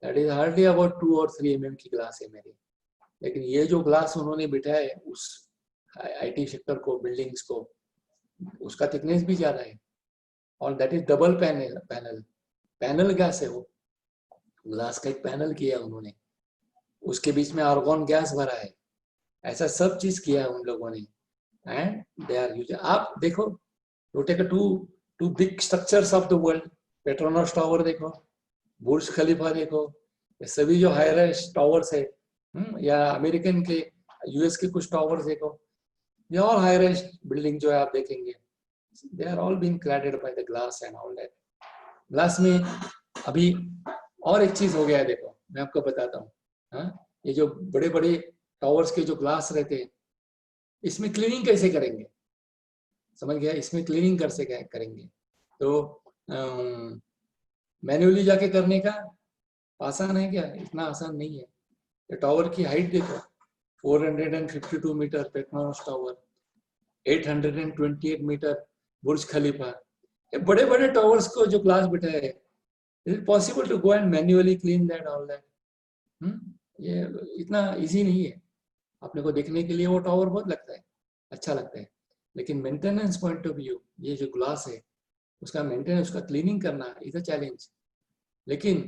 That is hardly about 2 or 3 mm की ग्लास है मेरी. लेकिन ये जो ग्लास उन्होंने बिठाया है उस IT सेक्टर को, बिल्डिंग्स को, उसका थिकनेस भी ज्यादा है. और that is double panel gas है. वो ग्लास का एक पैनल किया उन्होंने, उसके बीच में आर्गन गैस भरा है. ऐसा सब चीज किया है उन लोगों ने. एंड दे आर यूजिंग, आप देखो, you take two big structures of the world. Petronas tower देखो, बुर्ज खलीफा देखो, ये सभी जो हाई राइज टावर्स है, या अमेरिकन के, यूएस के कुछ टावर्स देखो, ये ऑल हाई राइज बिल्डिंग जो है आप देखेंगे, they are all being cladded by the glass and all that. Glass में अभी और एक चीज हो गया है, देखो मैं आपको बताता हूँ. ये जो बड़े बड़े टावर्स के जो ग्लास रहते हैं, इसमें क्लीनिंग कैसे करेंगे, समझ गया? इसमें क्लीनिंग कैसे करेंगे? तो मैन्युअली जाके करने का आसान है क्या? इतना आसान नहीं है. ये टावर की हाइट देखो, 452 metre Petronas tower, 828 metre Burj Khalifa. ये बड़े बड़े टावर्स को जो ग्लास बिठाए है, is it possible to go and manually clean that all that? ये इतना इजी नहीं है. अपने को देखने के लिए वो टावर बहुत लगता है, अच्छा लगता है, लेकिन मेंटेनेंस पॉइंट ऑफ व्यू ये जो ग्लास है उसका मेंटेनेंस, उसका क्लीनिंग करना इज अ चैलेंज. लेकिन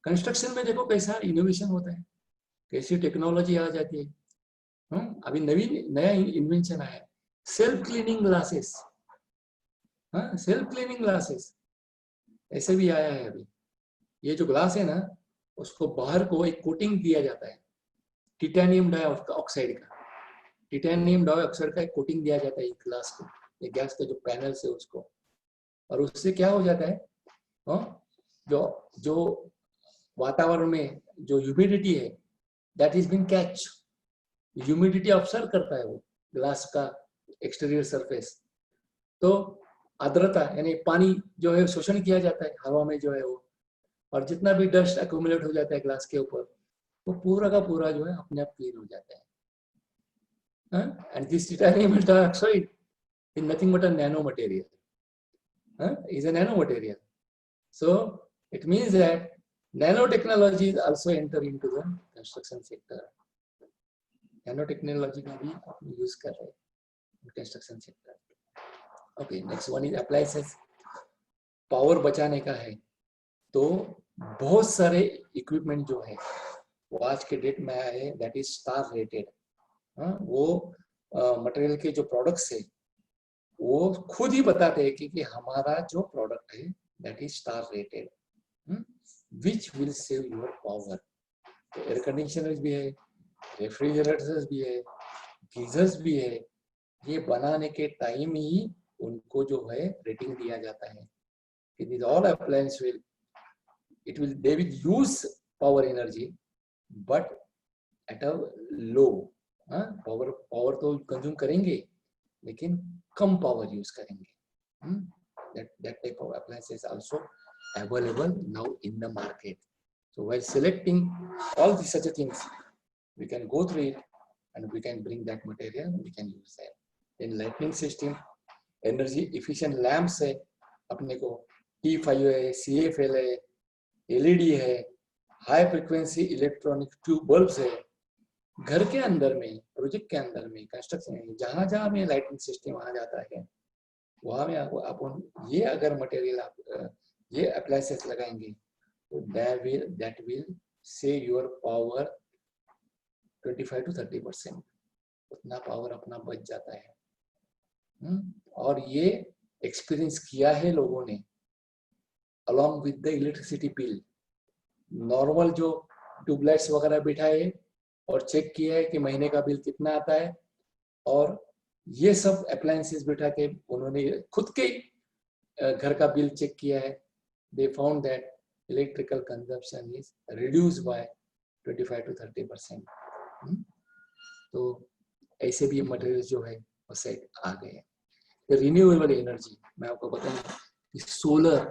कंस्ट्रक्शन में देखो कैसा इनोवेशन होता है, कैसी टेक्नोलॉजी आ जाती है. अभी नया इन्वेंशन आया है, self cleaning glasses. Self cleaning glasses ऐसे भी आया है अभी. ये जो ग्लास है ना, उसको बाहर को एक कोटिंग दिया जाता है टिटेनियम डाइऑक्साइड का. टिटेनियम डाइऑक्साइड का एक कोटिंग दिया जाता है ग्लास को, ये गैस का जो पैनल है उसको. और उससे क्या हो जाता है, जो वातावरण में जो ह्यूमिडिटी है, that is been catch. Humidity observe करता है वो ग्लास का एक्सटीरियर सरफेस. तो आर्द्रता यानी पानी जो है शोषण किया जाता है हवा में जो है वो, और जितना भी डस्ट एक्यूमुलेट हो जाता है ग्लास के ऊपर, वो पूरा का पूरा जो है अपने आप क्लीन हो जाता है. And this titanium dioxide is nothing but a nano material. is a nano material. So it means that nanotechnologies also enter into the construction sector. Nanotechnology का भी हम use कर रहे हैं construction sector. Okay, next one is appliances. Power बचाने का है तो बहुत सारे इक्विपमेंट जो है वो आज के डेट में आया है, दैट इज स्टार रेटेड. वो मटेरियल के जो प्रोडक्ट्स है वो खुद ही बताते हैं कि हमारा जो प्रोडक्ट है that is star rated, which will save your power. Air conditioners भी है, रेफ्रिजरेटर्स भी है, गीजर्स भी है. ये बनाने के टाइम ही उनको जो है रेटिंग दिया जाता है कि these all appliances they will use power energy but at a low. Power तो कंज्यूम करेंगे लेकिन कम पावर यूज करेंगे. that type of appliances also available now in the market. So while selecting all these such things, we can go through it and we can bring that material, we can use that. In lighting system, energy efficient lamps है अपने को, T5 है, CFL है, LED है, high frequency electronic tube bulbs है. घर के अंदर में, प्रोजेक्ट के अंदर में, कंस्ट्रक्शन में जहां जहां में लाइटिंग सिस्टम आ जाता है वहां में आप ये अगर मटेरियल आप ये अप्लायंसेस लगाएंगे तो that will save your power 25 to 30%. उतना पावर अपना बच जाता है. और ये एक्सपीरियंस किया है लोगों ने along with the electricity bill. Normal जो ट्यूबलाइट्स वगैरह बिठाए और चेक किया है कि महीने का बिल कितना आता है, और ये सब अप्लायंसेस बिठा के उन्होंने खुद के घर का बिल चेक किया है, they found that electrical consumption is reduced by 25 to 30%. तो ऐसे भी मटेरियल जो है वो सेट आ गए हैं। रिन्यूएबल एनर्जी मैं आपको बताऊं कि solar,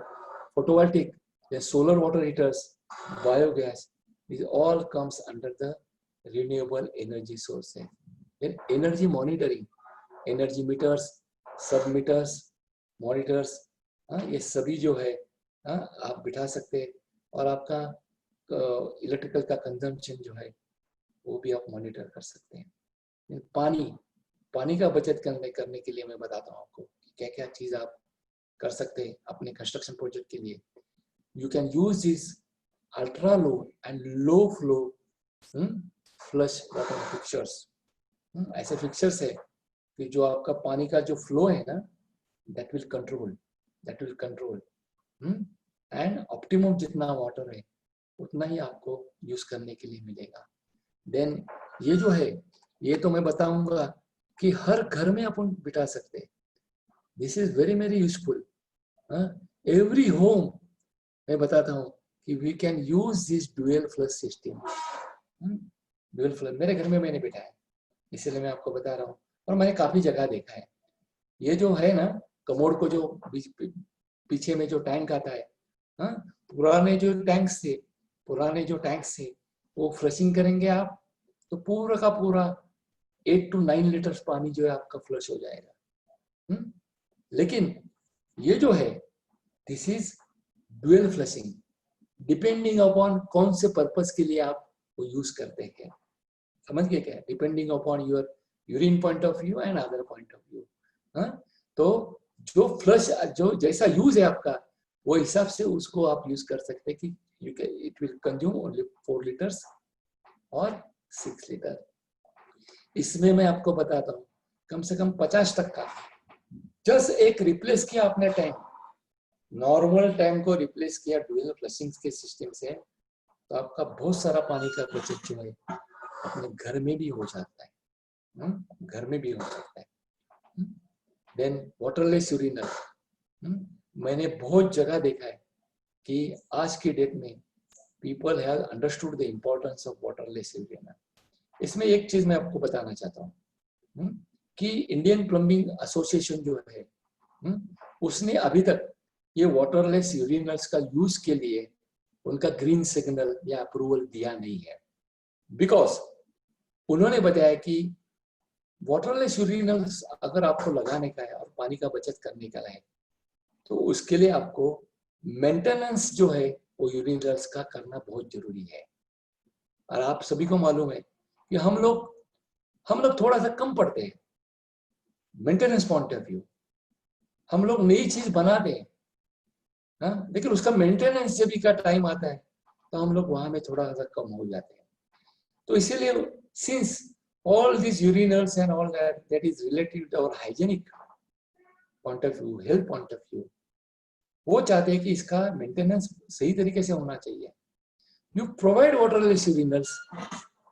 photovoltaic, solar water heaters, biogas, this all comes under the renewable energy source है। एनर्जी मॉनिटरिंग, एनर्जी मीटर्स, सब मीटर्स, मॉनिटर्स, ये सभी जो है आप बिठा सकते हैं और आपका इलेक्ट्रिकल का कंजम्पशन जो है वो भी आप मॉनिटर कर सकते हैं। पानी का बचत करने के लिए मैं बताता हूँ आपको क्या क्या चीज आप कर सकते हैं अपने कंस्ट्रक्शन प्रोजेक्ट के लिए। You can use this ultra low and low flow flush water fixtures. ऐसे फिक्चर्स है कि जो आपका पानी का जो फ्लो है ना, that will control and optimum जितना वाटर है उतना ही आपको यूज करने के लिए मिलेगा। देन ये जो है ये तो मैं बताऊंगा कि हर घर में अपन बिठा सकते हैं। This is very useful. Every home मैं बताता हूँ कि we can use this dual flush system. Dual flush मेरे घर में मैंने बिठाया, इसलिए मैं आपको बता रहा हूँ और मैंने काफी जगह देखा है। ये जो है ना कमोड को जो पीछे में जो टैंक आता है, पुराने जो टैंक्स थे वो फ्लशिंग करेंगे आप तो पूरा का पूरा 8 to 9 लीटर पानी जो है आपका फ्लश हो जाएगा। लेकिन ये जो है this is dual flushing, depending upon कौन से पर्पस के लिए आप वो यूज करते हैं। समझ गए क्या? Depending upon your urine point of view and other point of view. तो जो फ्लश जो जैसा यूज है आपका वो हिसाब से उसको आप यूज कर सकते हैं कि it will consume only 4 litres और 6 लीटर। इसमें मैं आपको बताता हूँ कम से कम 50% जस्ट एक रिप्लेस किया आपने टैंक, नॉर्मल टैंक को रिप्लेस किया डुअल फ्लशिंग के सिस्टम से, तो आपका बहुत सारा पानी का बचत जो है अपने घर में भी हो जाता है। घर में भी हो सकता है। देन वाटरलेस यूरिनल, मैंने बहुत जगह देखा है कि आज की डेट में people have understood the importance of waterless urinal. इसमें एक चीज मैं आपको बताना चाहता हूँ कि इंडियन प्लम्बिंग एसोसिएशन जो है उसने अभी तक ये वाटरलेस यूरिनल्स का यूज के लिए उनका ग्रीन सिग्नल या अप्रूवल दिया नहीं है, बिकॉज उन्होंने बताया कि वाटरलेस यूरिनल्स अगर आपको लगाने का है और पानी का बचत करने का है तो उसके लिए आपको मेंटेनेंस जो है वो यूरिनल्स का करना बहुत जरूरी है। और आप सभी को मालूम है कि हम लोग थोड़ा सा कम पढ़ते हैं मेंटेनेंस पॉइंट ऑफ व्यू। हम लोग नई चीज बना दें, लेकिन उसका मेंटेनेंस जब का टाइम आता है तो हम लोग वहां में थोड़ा सा कम हो जाते हैं। तो इसीलिए since all these urinals and all that is related to our hygienic point of view, health point of view, वो चाहते हैं कि इसका मेंटेनेंस सही तरीके से होना चाहिए। यू प्रोवाइड वाटरलेस यूरिनल्स,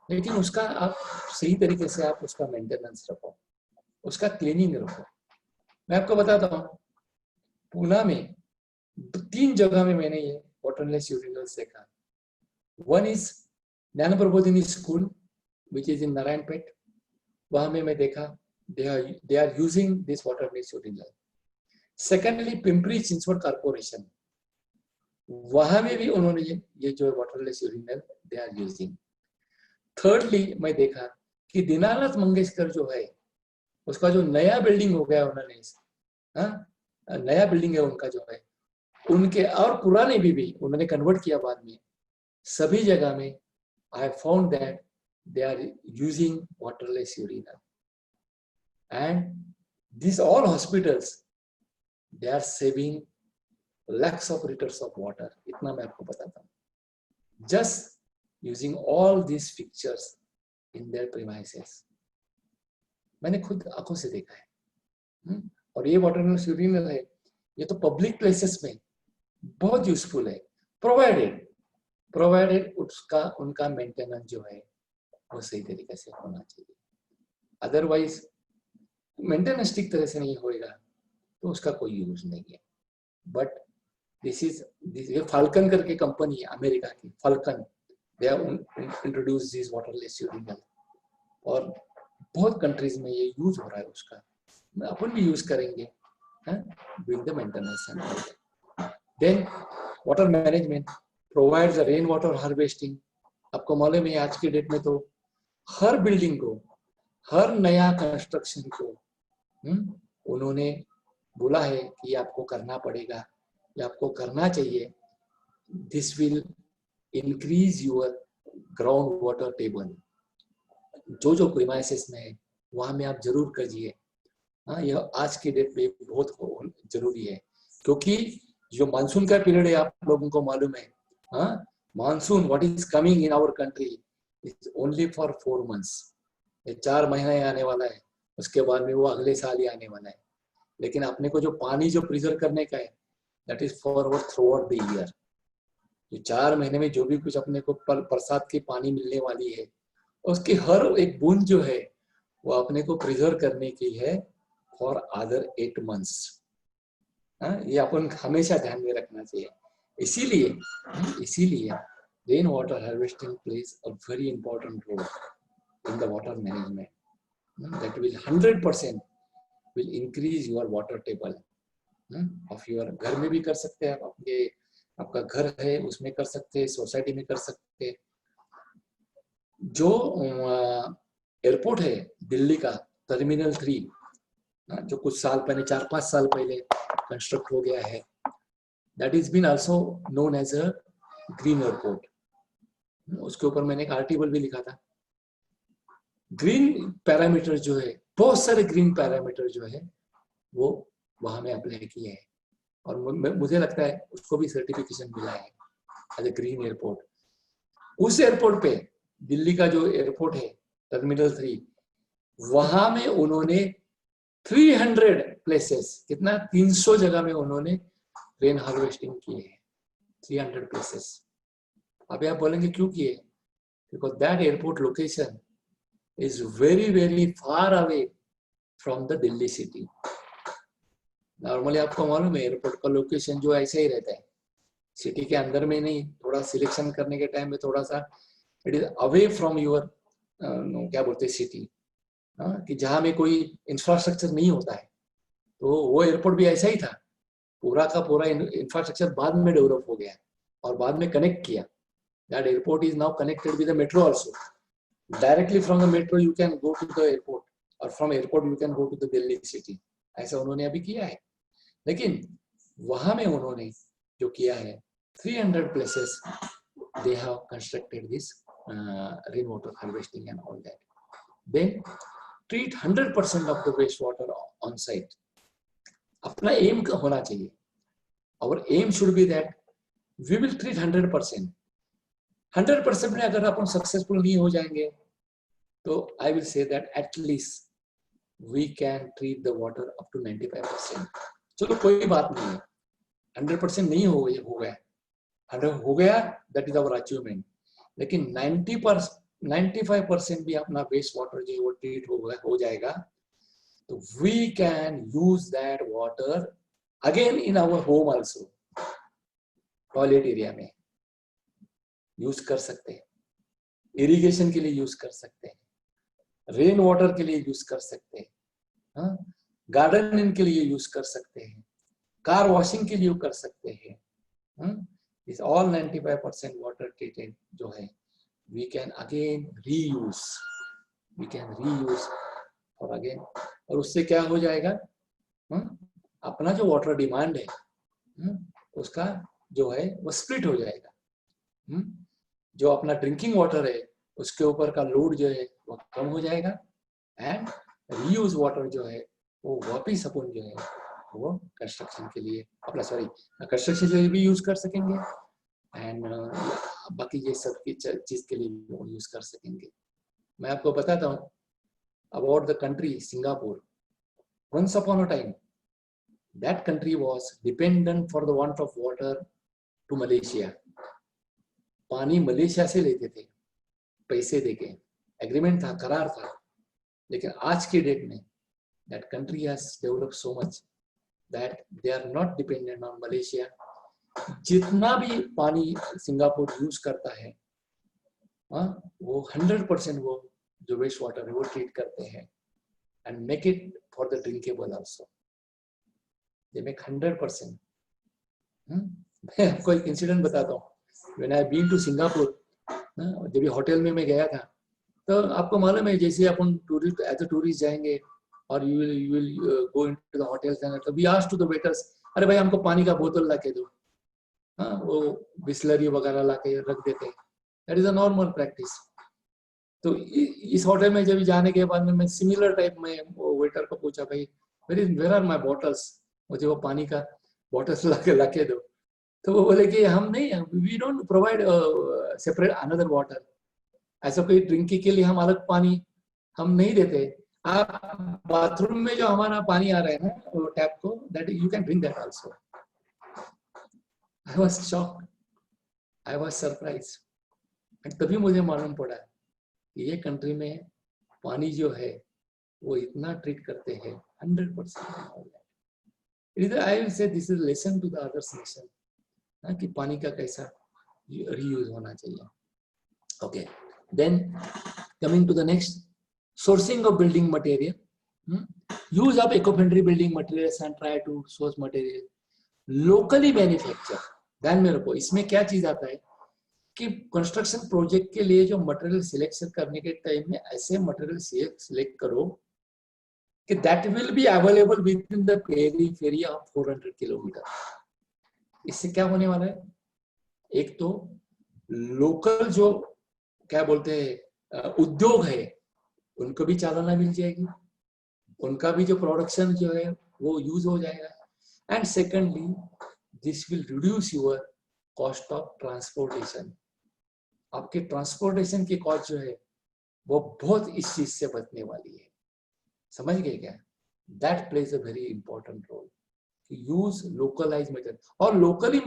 लेकिन उसका आप सही तरीके से आप उसका मेंटेनेंस रखो, उसका क्लीनिंग रखो। मैं आपको बताता हूँ पूना में 3 जगह में मैंने ये वाटरलेस यूरिनल्स देखा। वन इज ज्ञान Prabodhini school which is in Narayanpet, वहां में मैं देखा they are using this waterless urinal. Secondly, Pimpri Chinchwad corporation, वहां में भी उन्होंने ये जो waterless urinal they are using. Thirdly, मैं देखा कि दीनानाथ मंगेशकर जो है उसका जो नया बिल्डिंग हो गया उन्होंने, नया बिल्डिंग है उनका जो है, उनके और पुराने भी उन्होंने कन्वर्ट किया बाद में, सभी जगह में I found that they are using waterless urinal, and these all hospitals they are saving lakhs of liters of water. इतना मैं आपको बताता हूँ, just using all these fixtures in their premises. मैंने खुद आंखों से देखा है। और ये वाटरलेस यूरिनल है, ये तो पब्लिक प्लेसेस में बहुत यूजफुल है, प्रोवाइडेड उसका उनका मेंटेनेंस जो है वो सही तरीके से होना चाहिए। अदरवाइज मेंटेनेंस ठीक तरह से नहीं होएगा तो उसका कोई यूज नहीं है। बट दिस इज फाल्कन करके कंपनी है अमेरिका की, falcon, they have introduce this waterless urinal, और बहुत कंट्रीज में ये यूज हो रहा है उसका, अपन भी यूज करेंगे, doing the maintenance and all that. Then water management provides the rain water harvesting. आपको मालूम है आज की डेट में तो हर बिल्डिंग को, हर नया कंस्ट्रक्शन को उन्होंने बोला है कि आपको करना पड़ेगा या आपको करना चाहिए, this will increase your ground water table. जो जो प्रीमाइसेस में है वहां में आप जरूर करिए। हाँ, यह आज के डेट में बहुत जरूरी है, क्योंकि जो मानसून का पीरियड है आप लोगों को मालूम है, हाँ, monsoon what is coming in our country is only for 4 months. ये 4 महीने आने वाला है, उसके बाद में वो अगले साल ही आने वाला है। लेकिन अपने को जो पानी जो प्रिजर्व करने का है, that is for our through out the year. जो 4 महीने में जो भी कुछ अपने को बरसात की पानी मिलने वाली है, उसकी हर एक बूंद जो है वो अपने को प्रिजर्व करने की है फॉर अदर 8 मंथ्स। ये अपन हमेशा ध्यान में रखना चाहिए। इसीलिए rain water harvesting plays a very important role in the water management, that will 100% will increase your water table of your. घर में भी कर सकते हैं आप, अपने आपका घर है उसमें कर सकते हैं, सोसाइटी में कर सकते हैं। जो एयरपोर्ट है दिल्ली का टर्मिनल 3, जो कुछ साल पहले 4-5 साल पहले कंस्ट्रक्ट हो गया है, that is been also known as a green airport. उसके ऊपर मैंने एक आर्टिकल भी लिखा था। ग्रीन पैरामीटर जो है, बहुत सारे ग्रीन पैरामीटर जो है वो वहां में अप्लाई किए हैं, और मुझे लगता है उसको भी सर्टिफिकेशन मिला है एज ए ग्रीन एयरपोर्ट। उस एयरपोर्ट पे, दिल्ली का जो एयरपोर्ट है टर्मिनल 3, वहां में उन्होंने 300 प्लेसेस, कितना 300 जगह में उन्होंने रेन हार्वेस्टिंग किए हैं, 300 प्लेसेस। अभी आप बोलेंगे क्यों किए? Because that airport location is very very far away from the Delhi city. Normally आपको मालूम है एयरपोर्ट का लोकेशन जो ऐसा ही रहता है, सिटी के अंदर में नहीं, थोड़ा सिलेक्शन करने के टाइम में थोड़ा सा it is away from your क्या बोलते हैं सिटी, कि जहाँ में कोई इंफ्रास्ट्रक्चर नहीं होता है। तो वो एयरपोर्ट भी ऐसा ही था, पूरा का पूरा इंफ्रास्ट्रक्चर बाद में डेवलप हो गया और बाद में कनेक्ट किया। That airport is now connected with the metro also. Directly from the metro you can go to the airport, और from airport you can go to the Delhi city. ऐसा उन्होंने अभी किया है। लेकिन वहां में उन्होंने जो किया है, 300 places they have constructed this rainwater harvesting and all that. Then treat 100% of the wastewater on site. अपना एम होना चाहिए, our aim should be that we will treat 100%. 100% में अगर अपन सक्सेसफुल नहीं हो जाएंगे तो I will say that at least we can treat the water up to 95%. चलो कोई बात नहीं है, 100% नहीं हो गया, 100 हो गया, दैट इज आवर अचीवमेंट। लेकिन 95% भी अपना वेस्ट वाटर जो वो ट्रीट हो जाएगा, तो we can use that water again in our home also. Toilet area में यूज कर सकते हैं, इरिगेशन के लिए यूज कर सकते हैं, रेन वाटर के लिए यूज कर सकते हैं, गार्डनिंग के लिए यूज कर सकते हैं, कार वॉशिंग के लिए कर सकते हैं। इस ऑल 95% वाटर ट्रीटेड जो है वी कैन अगेन रीयूज, और अगेन, और उससे क्या हो जाएगा, अपना जो वाटर डिमांड है उसका जो है वो स्प्लिट हो जाएगा। जो अपना ड्रिंकिंग वाटर है उसके ऊपर का लोड जो है वो कम हो जाएगा, एंड रीयूज वाटर जो है वो वापिस अपन जो है वो कंस्ट्रक्शन के लिए, अपना सॉरी कंस्ट्रक्शन के लिए भी यूज कर सकेंगे, एंड बाकी ये सब की चीज के लिए भी यूज कर सकेंगे। मैं आपको बताता हूँ about the country Singapore. Once upon a time that country was dependent for the want of water to Malaysia. पानी मलेशिया से लेते थे पैसे देके, एग्रीमेंट था, करार था। लेकिन आज के डेट में that country has developed so much that they are not dependent on Malaysia. जितना भी पानी सिंगापुर यूज करता है वो 100% वो जो वेस्ट वाटर है वो ट्रीट करते हैं and make it for the drinkable also. They make 100%. मैं आपको एक इंसिडेंट बताता हूँ. When I been to Singapore, जब होटल में मैं गया था, तो आपको मालूम है जैसे अपन टूरिस्ट एज अ टूरिस्ट जाएंगे और you will go into the hotels and so we asked to the waiters, अरे भाई हमको पानी का बोतल ला के दो. वो बिस्लरी वगैरह ला के रख देते हैं. That is a normal practice. तो इस होटल में जब जाने के बाद में मैं सिमिलर टाइप में वो वेटर को पूछा, भाई वेयर आर माय बॉटल्स, मुझे वो पानी का बॉटल्स ला के दो. तो वो बोले कि हम नहीं, we don't provide separate another water, ऐसा कोई ड्रिंकिंग के लिए हम अलग पानी हम नहीं देते. आप बाथरूम में जो हमारा पानी आ रहा है ना वो टैप को, that you can drink that also. I was shocked, I was surprise. तभी मुझे मालूम पड़ा ये कंट्री में पानी जो है वो इतना ट्रीट करते हैं 100%. I will say this is lesson to the other nation कि पानी का कैसा रीयूज होना चाहिए. Okay, then coming to the next, sourcing of building material. Use of eco-friendly building materials and try to source material locally manufacture. ध्यान में रखो, इसमें क्या चीज आता है कि कंस्ट्रक्शन प्रोजेक्ट के लिए जो मटेरियल सिलेक्शन करने के टाइम में ऐसे मटेरियल सिलेक्ट करो कि that will be available with in the periphery of 400 kilometre. इससे क्या होने वाला है, एक तो लोकल जो क्या बोलते हैं उद्योग है उनको भी चालना मिल जाएगी, उनका भी जो प्रोडक्शन जो है वो यूज हो जाएगा. And secondly this will reduce your cost of transportation. आपके ट्रांसपोर्टेशन की कॉस्ट जो है वो बहुत इस चीज से बचने वाली है. समझ गए क्या? That plays a very important role. Use localize material और लोकली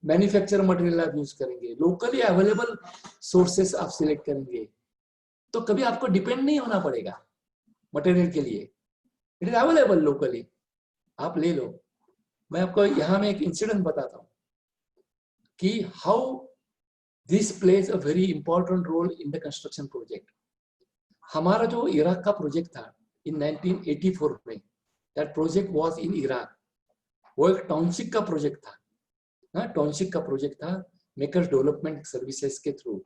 मैन्युफैक्चर मटेरियल आप यूज करेंगे, लोकली अवेलेबल सोर्सेस आप सिलेक्ट करेंगे, तो कभी आपको डिपेंड नहीं होना पड़ेगा मटेरियल के लिए. इट इज अवेलेबल लोकली, आप ले लो. मैं आपको यहाँ में एक इंसिडेंट बताता हूँ कि how this plays a very important role in the construction project. हमारा जो इराक का प्रोजेक्ट था इन 1984 में, that project was in Iraq. वो एक टाउनशिप का प्रोजेक्ट था, टाउनशिप का प्रोजेक्ट था मेकर्स डेवलपमेंट सर्विसेज के थ्रू.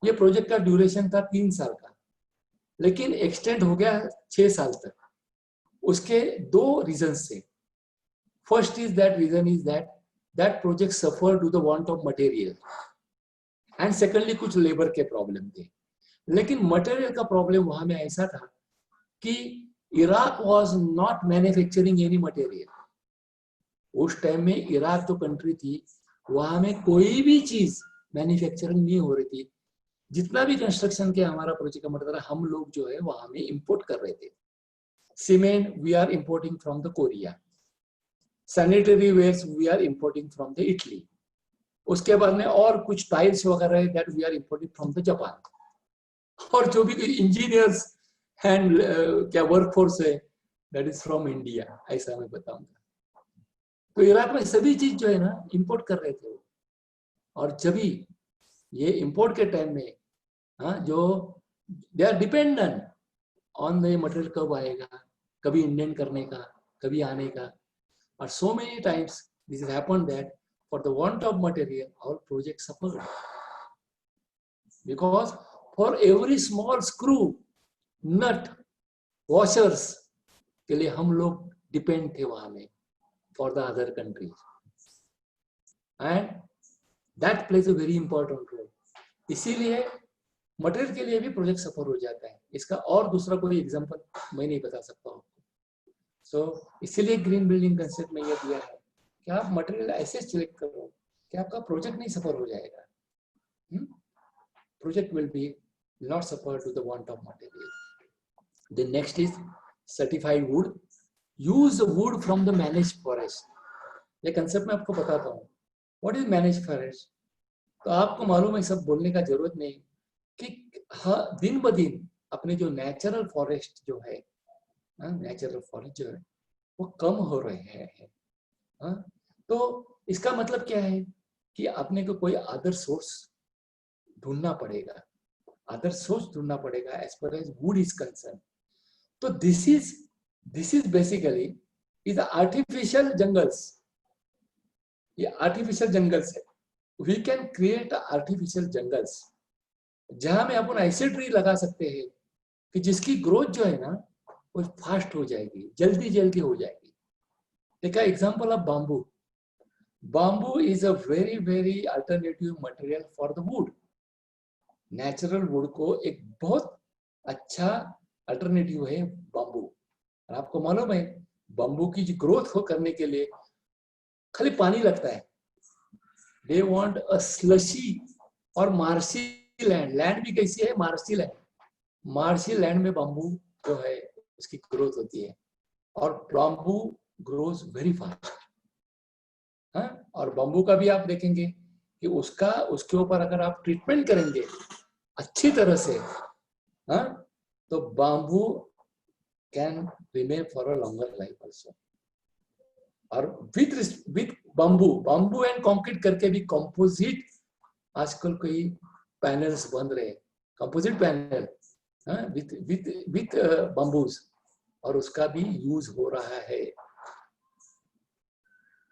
ये प्रोजेक्ट का ड्यूरेशन था 3 साल का, लेकिन एक्सटेंड हो गया 6 साल तक. उसके 2 रीजन से. First is that reason is that project suffer to the want of material and secondly कुछ लेबर के प्रॉब्लम थे. लेकिन मटेरियल का प्रॉब्लम वहां में ऐसा था कि Iraq was not manufacturing any material. उस टाइम में इराक जो कंट्री थी वहां में कोई भी चीज मैन्युफैक्चरिंग नहीं हो रही थी. जितना भी कंस्ट्रक्शन के हमारा प्रोजेक्ट का मटेरियल हम लोग जो है वहां में इंपोर्ट कर रहे थे. Cement we are importing from the Korea, sanitary wares we are importing from the Italy. उसके बाद में और कुछ टाइल्स वगैरह that we are importing from the Japan. और जो भी इंजीनियर्स एंड क्या वर्कफोर्स है दैट इज फ्रॉम इंडिया, ऐसा मैं बताऊंगा. तो इराक में सभी चीज जो है ना इंपोर्ट कर रहे थे. और जब भी ये इंपोर्ट के टाइम में जो they are dependent on the material, कब आएगा, कभी इंडेंट करने का, कभी आने का. और so many times this has happened that for the want of material our project suffered, because for every small screw, nut, washers के लिए हम लोग डिपेंड थे वहां में for the other countries, and that plays a very important role. इसीलिए मटेरियल के लिए भी प्रोजेक्ट सफर हो जाता है. इसका और दूसरा कोई एग्जांपल मैं नहीं बता सकता हूँ. सो इसीलिए ग्रीन बिल्डिंग कंसेप्ट में ये दिया है कि आप मटेरियल ऐसे सिलेक्ट करो कि आपका प्रोजेक्ट नहीं सफर हो जाएगा. Project will be not suffer to the want of material. The next is certified wood. Use the wood from the managed forest. ये कंसेप्ट मैं आपको बताता हूँ. What is managed forest? तो आपको मालूम है, सब बोलने का जरूरत नहीं कि दिन ब दिन अपने जो नेचुरल फॉरेस्ट जो है, नेचुरल फॉरेस्ट जो है वो कम हो रहे हैं। हाँ? तो इसका मतलब क्या है कि अपने को कोई अदर सोर्स ढूंढना पड़ेगा, अदर सोर्स ढूंढना पड़ेगा as per as wood is concern. तो this is basically is artificial jungles. ये आर्टिफिशियल जंगल्स है। We can create artificial jungles जहां में अपन ऐसे ट्री लगा सकते हैं कि जिसकी ग्रोथ जो है ना वो फास्ट हो जाएगी, जल्दी जल्दी हो जाएगी। देखा example of bamboo. Bamboo is a very very alternative material for the wood. Natural would को एक बहुत अच्छा अल्टरनेटिव है बाम्बू। और आपको मालूम है बाम्बू की जो ग्रोथ को करने के लिए खाली पानी लगता है। दे वांट अ स्लशी और मार्शी लैंड। लैंड भी कैसी है? Marshy land. मार्शी लैंड में बाम्बू जो है उसकी ग्रोथ होती है और बाम्बू ग्रोज वेरी फास्ट। और बाम्बू का भी आप देखेंगे कि उसके ऊपर अगर आप ट्रीटमेंट करेंगे अच्छी तरह से, तो bamboo can remain for a longer life also. और विथ बाम्बू एंड कंक्रीट करके भी कंपोजिट आजकल कई पैनल्स बन रहे हैं, composite panel with with with bamboos, और उसका भी यूज हो रहा है।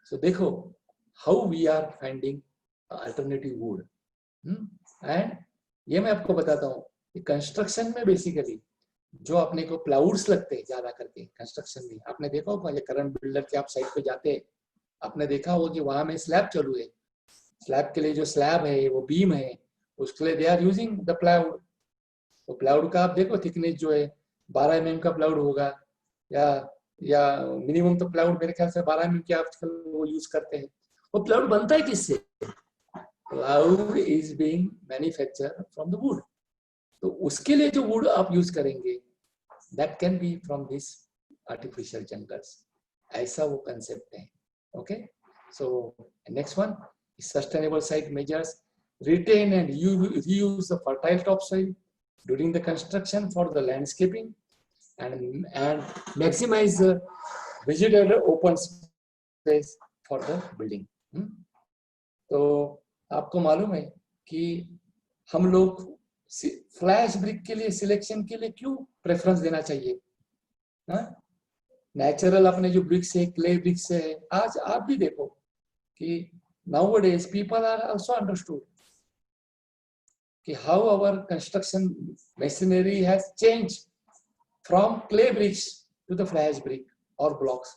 सो देखो how we are finding alternative wood. And ये मैं आपको बताता हूँ कि कंस्ट्रक्शन में बेसिकली जो अपने को प्लाउड्स लगते हैं ज्यादा करके कंस्ट्रक्शन में, आपने देखा होगा ये करंट बिल्डर के आप साइड पे जाते हैं, आपने देखा होगा कि वहां में स्लैब चालू है। स्लैब के लिए जो स्लैब है वो बीम है, उसके लिए they are using the plywood. तो प्लाउड का आप देखो थिकनेस जो है 12 mm का प्लाउड होगा, या मिनिमम तो प्लाउड मेरे ख्याल से 12 mm के आजकल वो यूज करते हैं। वो प्लाउड बनता है किससे? Ploughed is being manufacture from the wood. तो उसके लिए जो वुड आप यूज करेंगे that can be from this artificial jungles. ऐसा वो कंसेप्ट है। Okay, so next one, sustainable site measures retain and reuse the fertile topsoil during the construction for the landscaping and maximize the vegetable open space for the building. तो आपको मालूम है कि हम लोग फ्लैश ब्रिक के लिए सिलेक्शन के लिए क्यों प्रेफरेंस देना चाहिए? नेचुरल अपने जो ब्रिक्स है, क्ले ब्रिक्स है, आज आप भी देखो कि nowadays people are also understood कि how our construction machinery has changed from clay bricks to the flash brick or blocks।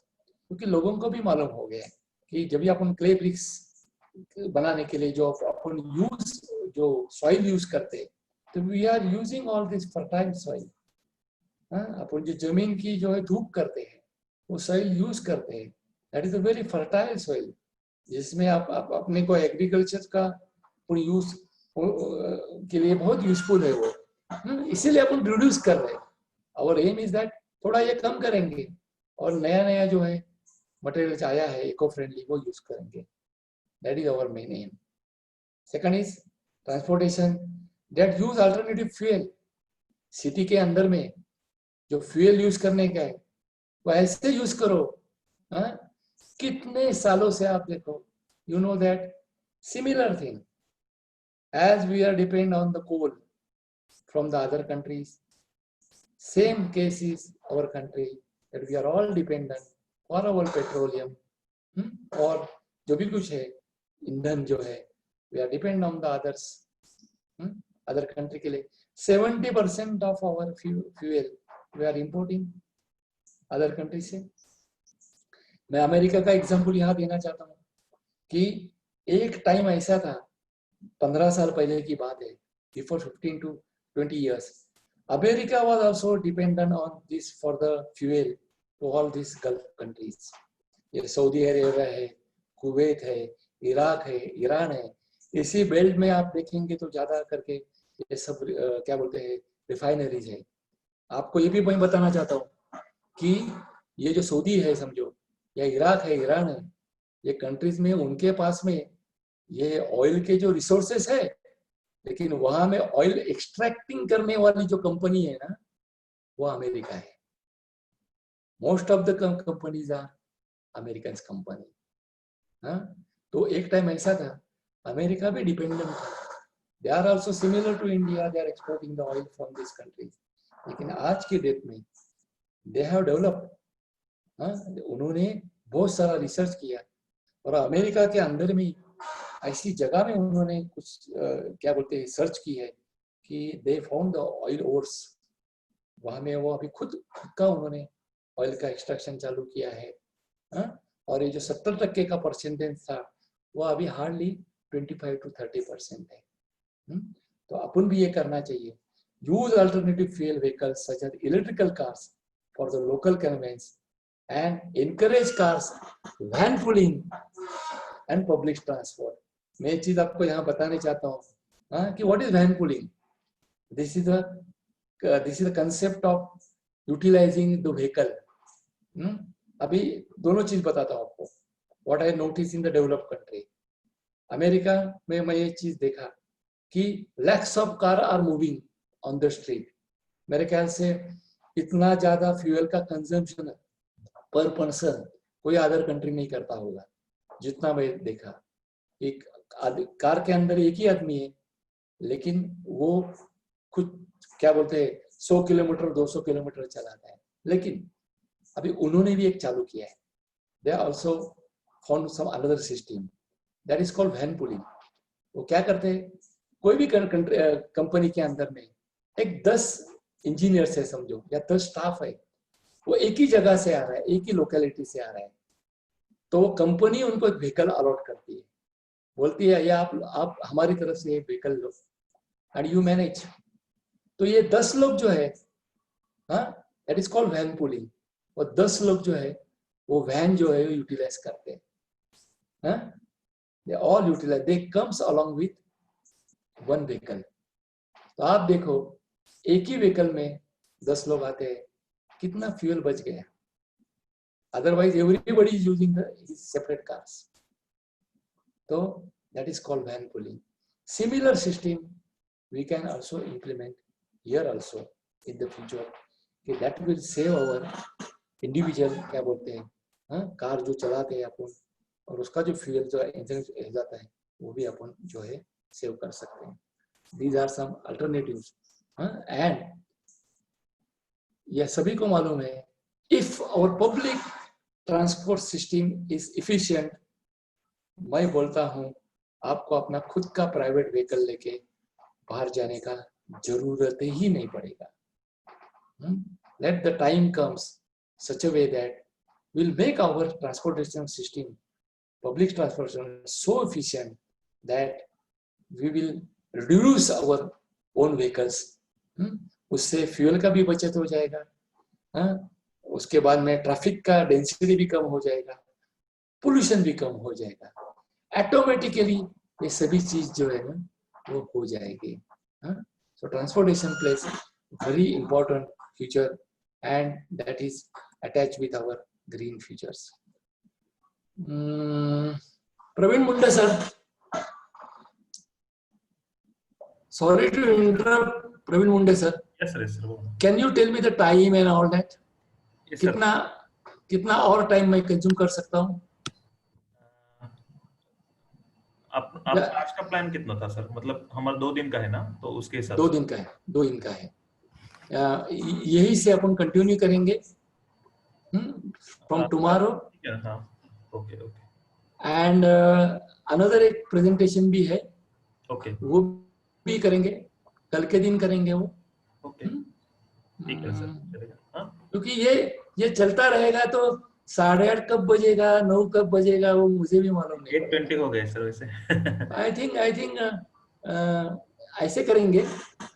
क्योंकि लोगों को भी मालूम हो गया है कि जब भी अपन क्ले ब्रिक्स बनाने के लिए जो अपन जो सॉइल यूज करते हैं, तो we are using all this fertile soil. अपन जो जमीन की जो है धूप करते हैं वो सॉइल यूज करते हैं, that is a very fertile soil, जिसमें आप अपने को एग्रीकल्चर का यूज के लिए बहुत यूजफुल है वो। इसीलिए अपन रिड्यूस कर रहे हैं। और एम इज दैट थोड़ा ये कम करेंगे और नया नया जो है मटेरियल आया है इको फ्रेंडली वो यूज करेंगे। That is our main aim. Second is transportation, that use alternative fuel. City के अंदर में जो फ्यूल यूज करने का है वो ऐसे यूज करो। कितने सालों से आप देखो, you know that similar thing as we are depend on the coal from the other countries, same case is our country, that we are all dependent for our petroleum और जो भी कुछ है ईंधन जो है we are depend on the others, other country के लिए 70% of our fuel we are importing other country से। मैं अमेरिका का एग्जांपल यहाँ देना चाहता हूँ कि एक टाइम ऐसा था 15 साल पहले की बात है, before 15 to 20 years, America was also dependent on this for the fuel to all these Gulf countries। ये सऊदी अरेबिया है, कुवैत है, इराक है, ईरान है, इसी बेल्ट में आप देखेंगे तो ज्यादा करके ये सब क्या बोलते हैं रिफाइनरीज है। आपको ये भी मैं बताना चाहता हूँ कि ये जो सऊदी है समझो, या इराक है, ईरान है, ये कंट्रीज में उनके पास में ये ऑयल के जो रिसोर्सेस है, लेकिन वहां में ऑयल एक्सट्रैक्टिंग करने वाली जो कंपनी है ना वो अमेरिका है। Most of the companies are American company. हाँ, तो एक टाइम ऐसा था अमेरिका भी डिपेंडेंट था, they are also similar to India, they are exporting the oil from this countries, लेकिन आज के डेट में दे हैव डेवलप्ड। हाँ, उन्होंने बहुत सारा रिसर्च किया और अमेरिका के अंदर में ऐसी जगह में उन्होंने कुछ क्या बोलते हैं सर्च की है कि they found the oil ores, वहां में वो अभी खुद का उन्होंने ऑयल का एक्सट्रैक्शन चालू किया है। हाँ? और ये जो 70% का परसेंटेज था वो अभी हार्डली 25 to 30% है। तो अपन भी ये करना चाहिए, use alternative fuel vehicles such as electrical cars for the local conveyance and encourage cars, van pulling and public transport. मैं एक चीज आपको यहाँ बताने चाहता हूँ कि what is van pulling. This is the concept of utilizing the vehicle. अभी दोनों चीज बताता हूँ आपको, what I notice in the developed country. America में मैं ये चीज देखा कि lakhs of car are moving on the street. मेरे ख्याल से इतना ज्यादा फ्यूल का कंजम्पशन पर पर्सन कोई अदर कंट्री नहीं करता होगा जितना मैं देखा। एक कार के अंदर एक ही आदमी है, लेकिन वो कुछ क्या बोलते हैं 100 किलोमीटर 200 किलोमीटर चलाता है। लेकिन अभी उन्होंने भी एक चालू किया है, they also found some another system that is called van pulling. वो क्या करते हैं, कोई भी कंपनी के अंदर में एक 10 इंजीनियर्स है समझो, या 10 स्टाफ है, वो एक ही जगह से आ रहा है, एक ही लोकेलिटी से आ रहा है, तो वो कंपनी उनको एक व्हीकल अलॉट करती है, बोलती है या आप हमारी तरफ से एक व्हीकल लो एंड यू मैनेज। तो ये 10 लोग जो है, that is called van pulling. और 10 लोग जो है वो वैन जो है यूटिलाइज करते हैं। They all utilize, they comes along with one vehicle. तो आप देखो एक ही व्हीकल में 10 लोग आते हैं, कितना फ्यूल बच गया। Otherwise everybody is using the separate cars. तो that is called van pooling. Similar system we can also implement here also in the future, कि that will save our individual क्या बोलते हैं कार जो चलाते हैं अपन, और उसका जो फ्यूल जो इंजन हो जाता है वो भी अपन जो है सेव कर सकते हैं। These are some alternatives and यह सभी को मालूम है, if our public transport system is efficient, मैं बोलता हूँ आपको अपना खुद का प्राइवेट व्हीकल लेके बाहर जाने का जरूरत ही नहीं पड़ेगा। Let the time comes such a way that we'll make our transportation system, public transportation, so efficient that we will reduce our own vehicles. उससे फ्यूल का भी बचत हो जाएगा, उसके बाद में ट्रैफिक का डेंसिटी भी कम हो जाएगा, पोल्यूशन भी कम हो जाएगा। ऑटोमेटिकली ये सभी चीज जो है ना वो हो जाएगी। So transportation plays very important future, and that is attached with our green futures. Praveen Munde sir, sorry to interrupt. Praveen Munde sir, yes sir, yes sir. Can you tell me the time and all that? Yes sir. कितना और टाइम मैं कंज्यूम कर सकता हूँ? आपका आज का प्लान कितना था सर? मतलब हमारा 2 दिन का है ना, तो उसके हिसाब से 2 दिन का है, 2 दिन का है। यही से अपन कंटिन्यू करेंगे फ्रॉम टुमारो। हाँ, ओके ओके। एंड अनदर एक प्रेजेंटेशन भी है, ओके, वो भी करेंगे, कल के दिन करेंगे वो। ओके ठीक है सर, चलेगा। क्योंकि ये चलता रहेगा तो 8:30 कब बजेगा 9 कब बजेगा वो मुझे भी मालूम नहीं। 8:20 हो गए सर वैसे। आई थिंक ऐसे करेंगे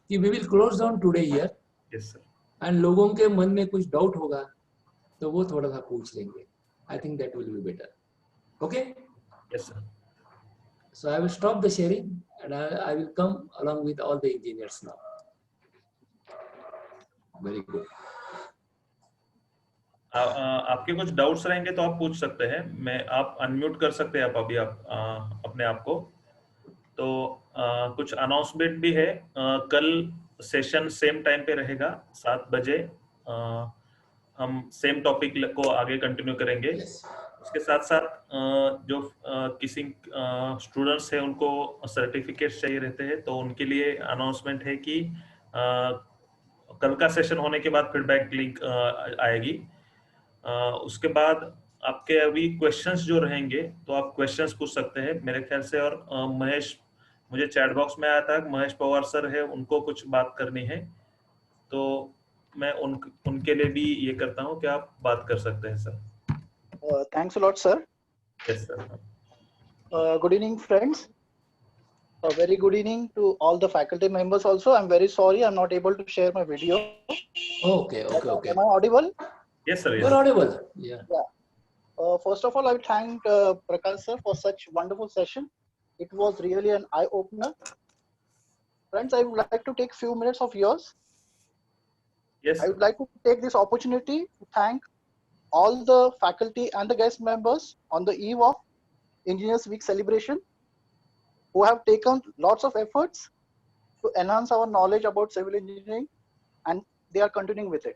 कि we will close down today here. Yes sir. And लोगों के मन में कुछ डाउट होगा तो वो थोड़ा सा पूछ लेंगे। I think that will be better. Okay, yes sir. So I will stop the sharing and I will come along with all the engineers now. Very good. आपके कुछ डाउट्स रहेंगे तो आप पूछ सकते हैं। आप अनम्यूट कर सकते हैं आप अभी अपने आप को। तो कुछ अनाउंसमेंट भी है। कल सेशन सेम टाइम पे रहेगा 7 बजे। हम सेम टॉपिक को आगे कंटिन्यू करेंगे। Yes. उसके साथ साथ जो किसी स्टूडेंट्स हैं उनको सर्टिफिकेट्स चाहिए रहते हैं, तो उनके लिए अनाउंसमेंट है कि कल का सेशन होने के बाद फीडबैक लिंक आएगी। उसके बाद आपके अभी क्वेश्चंस जो रहेंगे तो आप क्वेश्चंस पूछ सकते हैं मेरे ख्याल से। और महेश, मुझे चैट बॉक्स में आया था महेश पवार सर है, उनको कुछ बात करनी है, तो मैं उनके लिए भी ये करता हूँ कि आप बात कर सकते हैं sir. Thanks a lot, sir. Yes sir. Good evening, friends. A very good evening to all the faculty members also. I'm very sorry I'm not able to share my video. Okay. Am I audible? Yes sir. You're audible. Yeah. First of all, I thank Prakash sir for such wonderful session. It was really an eye-opener. Friends, I would like to take few minutes of yours. Yes. I would like to take this opportunity to thank all the faculty and the guest members on the eve of Engineers Week celebration, who have taken lots of efforts to enhance our knowledge about civil engineering, and they are continuing with it.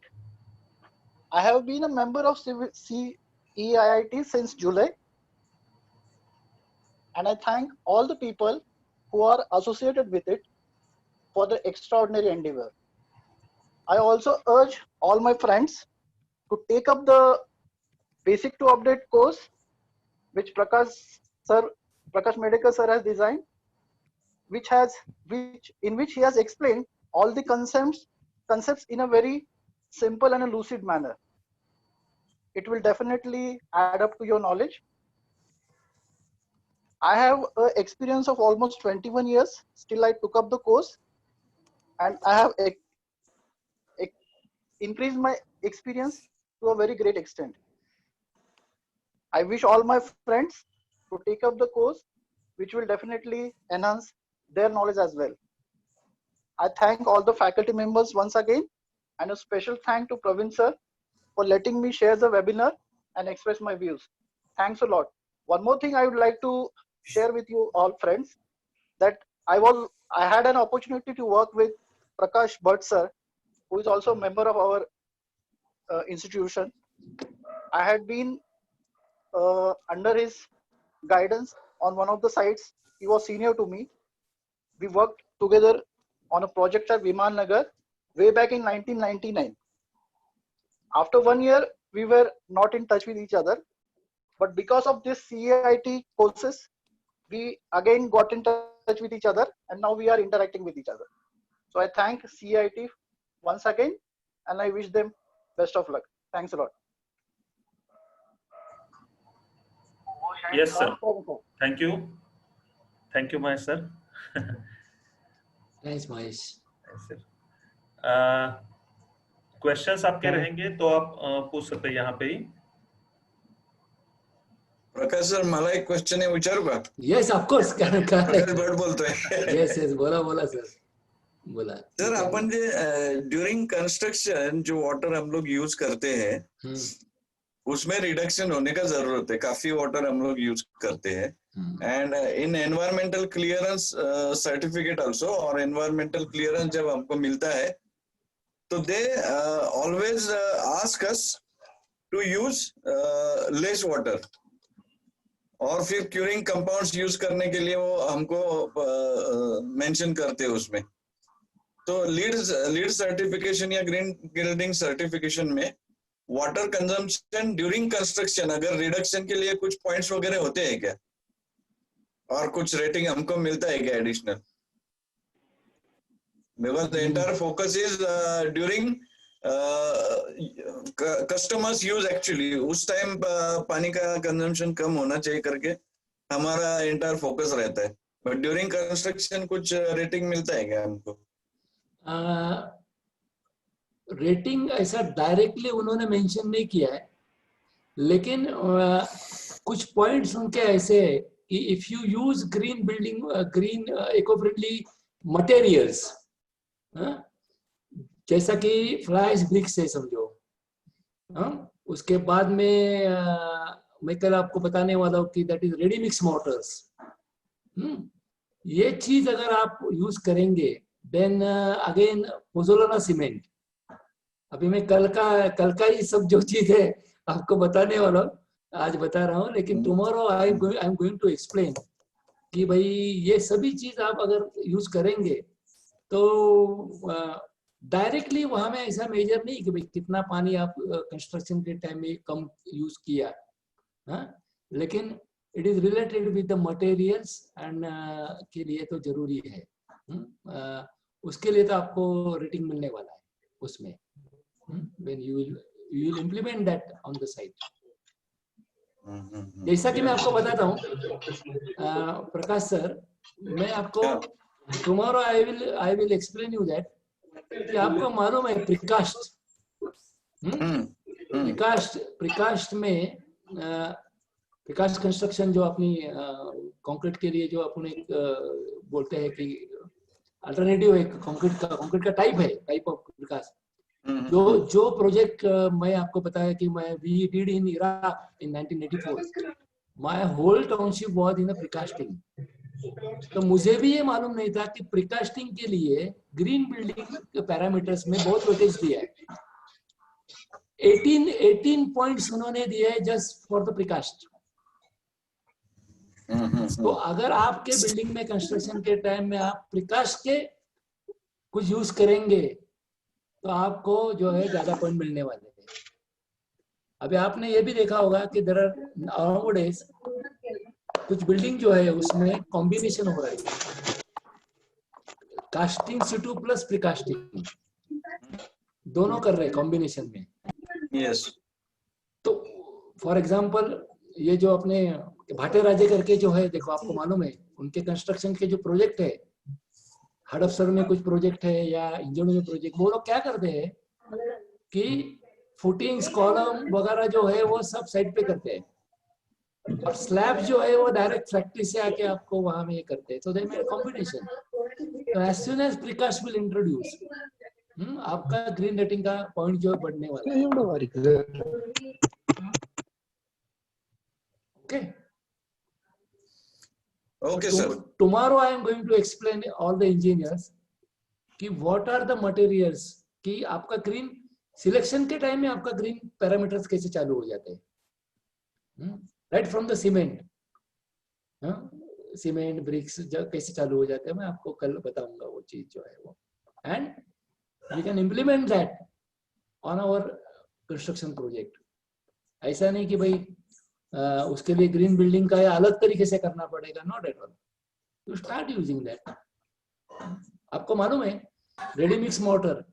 I have been a member of CEIIT since July, and I thank all the people who are associated with it for the extraordinary endeavor. I also urge all my friends to take up the Basic to Update course, which Prakash Medekar sir has designed, in which he has explained all the concepts in a very simple and a lucid manner. It will definitely add up to your knowledge. I have an experience of almost 21 years. Still, I took up the course, and I have increased my experience to a very great extent. I wish all my friends to take up the course, which will definitely enhance their knowledge as well. I thank all the faculty members once again, and a special thank to Praveen sir for letting me share the webinar and express my views. Thanks a lot. One more thing I would like to share with you all, friends, that I had an opportunity to work with Prakash Bhatt sir, who is also a member of our institution. I had been under his guidance on one of the sites. He was senior to me. We worked together on a project at Viman Nagar way back in 1999. After 1 year, we were not in touch with each other, but because of this CEIT courses, we again got in touch with each other, and now we are interacting with each other. So I thank CEIT once again, and I wish them best of luck. Thanks a lot. Yes, sir. Thank you. Thank you, Mahesh sir. Thanks, Mahesh. Yes, sir. Questions आपके रहेंगे तो आप पूछ सकते हैं यहाँ पे ही। प्रकाश सर, मला एक क्वेश्चन आहे, विचारू का? Yes, of course. प्रकाश भट बोलतोय। Yes, बोला सर, बोला। सर, अपन जे ड्यूरिंग कंस्ट्रक्शन जो वाटर हम लोग यूज करते हैं, उसमें रिडक्शन होने का जरूरत है। काफी वाटर हम लोग यूज करते हैं, and in environmental clearance certificate also, और एनवायरमेंटल क्लियरेंस जब हमको मिलता है तो they always ask us to use less water, और फिर क्यूरिंग कंपाउंड्स यूज करने के लिए वो हमको मेंशन करते हैं उसमें। तो लीड सर्टिफिकेशन या ग्रीन गिल्डिंग सर्टिफिकेशन में वाटर कंजम्पशन ड्यूरिंग कंस्ट्रक्शन, अगर रिडक्शन के लिए कुछ पॉइंट्स वगैरह होते हैं क्या, और कुछ रेटिंग हमको मिलता है क्या additional? Because the entire focus is during customers use actually, उस टाइम पानी का कंजम्पशन कम होना चाहिए करके हमारा entire focus रहता है, but during construction कुछ रेटिंग मिलता है क्या हमको? रेटिंग ऐसा डायरेक्टली उन्होंने मेंशन नहीं किया है, लेकिन कुछ पॉइंट्स उनके ऐसे है कि if you use green building, green eco friendly materials, जैसा कि फ्लाइज ब्रिक्स है समझो, उसके बाद में मैं कल आपको बताने वाला हूँ कि that is ready mix Motors. ये चीज अगर आप यूज करेंगे, देन अगेन पोज़ोलाना सीमेंट, अभी मैं कल का ही सब जो चीज है आपको बताने वाला हूँ, आज बता रहा हूँ, लेकिन tomorrow I am going to explain कि भाई ये सभी चीज आप अगर यूज करेंगे तो डायरेक्टली वहां में ऐसा मेजर नहीं कि भाई कितना पानी आप कंस्ट्रक्शन के टाइम में कम यूज किया, हाँ, लेकिन it is related with the materials and के लिए तो जरूरी है। उसके लिए तो आपको रेटिंग मिलने वाला है उसमें, when you will implement that on the site। जैसा कि मैं आपको बताता हूँ प्रकाश सर, मैं आपको tomorrow I will explain you that कि आपको मालूम है प्रीकास्ट, प्रीकास्ट में प्रीकास्ट कंस्ट्रक्शन जो अपनी कंक्रीट के लिए जो अपने बोलते हैं कि अल्टरनेटिव एक कंक्रीट का टाइप ऑफ प्रीकास्ट। जो प्रोजेक्ट मैं आपको बताया कि मैं we did in Iraq in 1984, my whole township was in precasting. तो मुझे भी ये मालूम नहीं था कि प्रीकास्टिंग के लिए ग्रीन बिल्डिंग के पैरामीटर्स में बहुत वेटेज दिया है। 18 पॉइंट्स उन्होंने दिए है जस्ट फॉर द प्रीकास्ट। तो अगर आपके बिल्डिंग में कंस्ट्रक्शन के टाइम में आप प्रीकास्ट के कुछ यूज करेंगे तो आपको जो है ज्यादा पॉइंट मिलने वाले हैं। अभी आपने ये भी देखा होगा कि देयर आर नाउअडेज कुछ बिल्डिंग जो है उसमें कॉम्बिनेशन हो रहा है, कास्टिंग सिटू प्लस प्रीकास्टिंग दोनों कर रहे हैं कॉम्बिनेशन में। यस। तो फॉर एग्जांपल ये जो अपने भाटे राजे करके जो है, देखो आपको मालूम है उनके कंस्ट्रक्शन के जो प्रोजेक्ट है, हड़पसर में कुछ प्रोजेक्ट है या इंजन में प्रोजेक्ट, वो लोग क्या करते हैं कि फुटिंग्स कॉलम वगैरह जो है वो सब साइड पे करते हैं और स्लैब जो है वो डायरेक्ट फैक्ट्री से आके आपको वहां में ये करते हैं। तो दे मेड कॉम्बिनेशन। तो as soon as precast will introduce, आपका ग्रीन रेटिंग का पॉइंट जो बढ़ने वाला है। Okay Okay, sir. Tomorrow I am going to explain all the engineers कि what are the materials, कि आपका ग्रीन सिलेक्शन के टाइम में आपका ग्रीन पैरामीटर्स कैसे चालू हो जाते हैं, right from the cement, cement bricks कैसे चालू हो जाते हैं, मैं आपको कल बताऊंगा वो चीज जो है वो। And we can implement that on our construction project. ऐसा नहीं कि भाई उसके लिए ग्रीन बिल्डिंग का अलग तरीके से करना पड़ेगा, not at all. You start using that. आपको मालूम है रेडी मिक्स मोटर,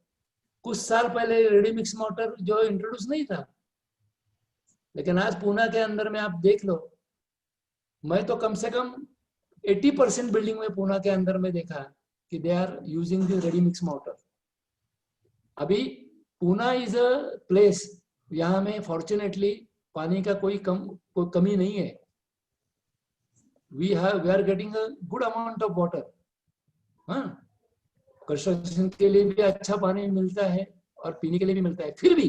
कुछ साल पहले रेडी मिक्स मोटर जो इंट्रोड्यूस नहीं था, लेकिन आज पूना के अंदर में आप देख लो, मैं तो कम से कम 80% बिल्डिंग में पूना के अंदर में देखा कि they are using the ready mix mortar. अभी पूना इज अ प्लेस, यहाँ में फॉर्चुनेटली पानी का कोई कमी नहीं है। We are getting a good amount of water. Construction के लिए भी अच्छा पानी मिलता है और पीने के लिए भी मिलता है। फिर भी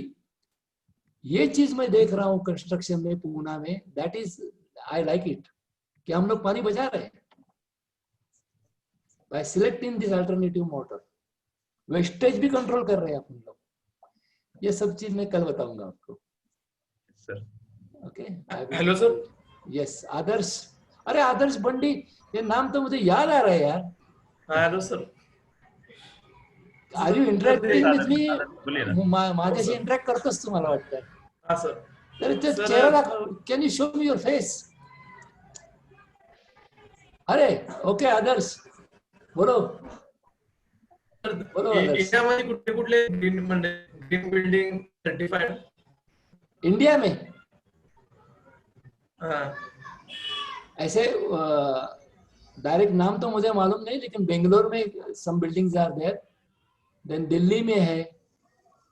ये चीज मैं देख रहा हूँ कंस्ट्रक्शन में पूना में, that is I like it, कि हम लोग पानी बचा रहे हैं bye selecting this alternative motor. Wastage भी कंट्रोल कर रहे हैं अपन लोग। ये सब चीज मैं कल बताऊंगा आपको। Sir okay. Hello sir. Yes Adarsh. अरे आदर्श बंडी, ये नाम तो मुझे याद आ रहा है यार। Hello sir. Are you interacting with बोलिए ना। मी? माझ्याशी इंटरॅक्ट करतोस तू मला वाटतं। हाँ सर। तर ते सर, चेहरा can you show me your face? अरे ओके आदर्श बोलो बोलो आदर्श। इंडियामध्ये कुठले कुठले ग्रीन बिल्डिंग सर्टिफाइड इंडिया में हाँ ऐसे डायरेक्ट नाम तो मुझे मालूम नहीं, लेकिन बेंगलोर में some buildings are there, then Delhi में है,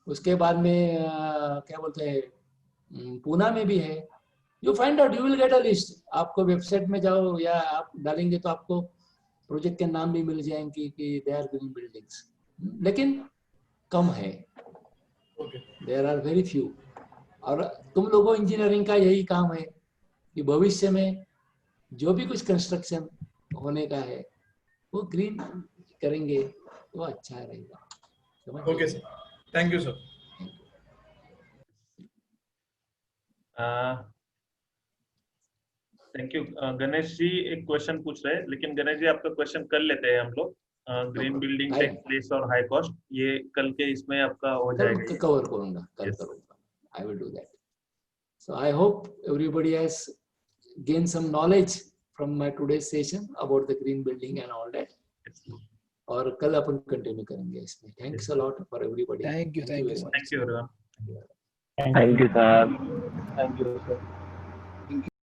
उसके बाद में क्या बोलते हैं पूना में भी है। You find out, you will get a list. आपको वेबसाइट में जाओ या आप डालेंगे तो आपको प्रोजेक्ट के नाम भी मिल जाएंगे कि दे आर ग्रीन बिल्डिंग्स, लेकिन कम है, देयर आर वेरी फ्यू। और तुम लोगों इंजीनियरिंग का यही काम है कि भविष्य में जो भी कुछ कंस्ट्रक्शन होने का है वो ग्रीन करेंगे तो अच्छा रहेगा। Okay sir, thank you sir. Thank you. Ganesh ji एक क्वेश्चन पूछ रहे हैं, लेकिन गणेश जी आपका क्वेश्चन कर लेते हैं हम लोग। ग्रीन बिल्डिंग टेक प्लेस और हाई कॉस्ट, ये कल के इसमें आपका हो जाएगा। कवर करूंगा, कल करूंगा। I will do that. So I hope everybody has gained some knowledge from my today's session about the green building and all that. और कल अपन कंटिन्यू करेंगे इसमें। Thanks a lot for everybody. Thank you thank you everyone. Thank you, sir. Thank you, sir.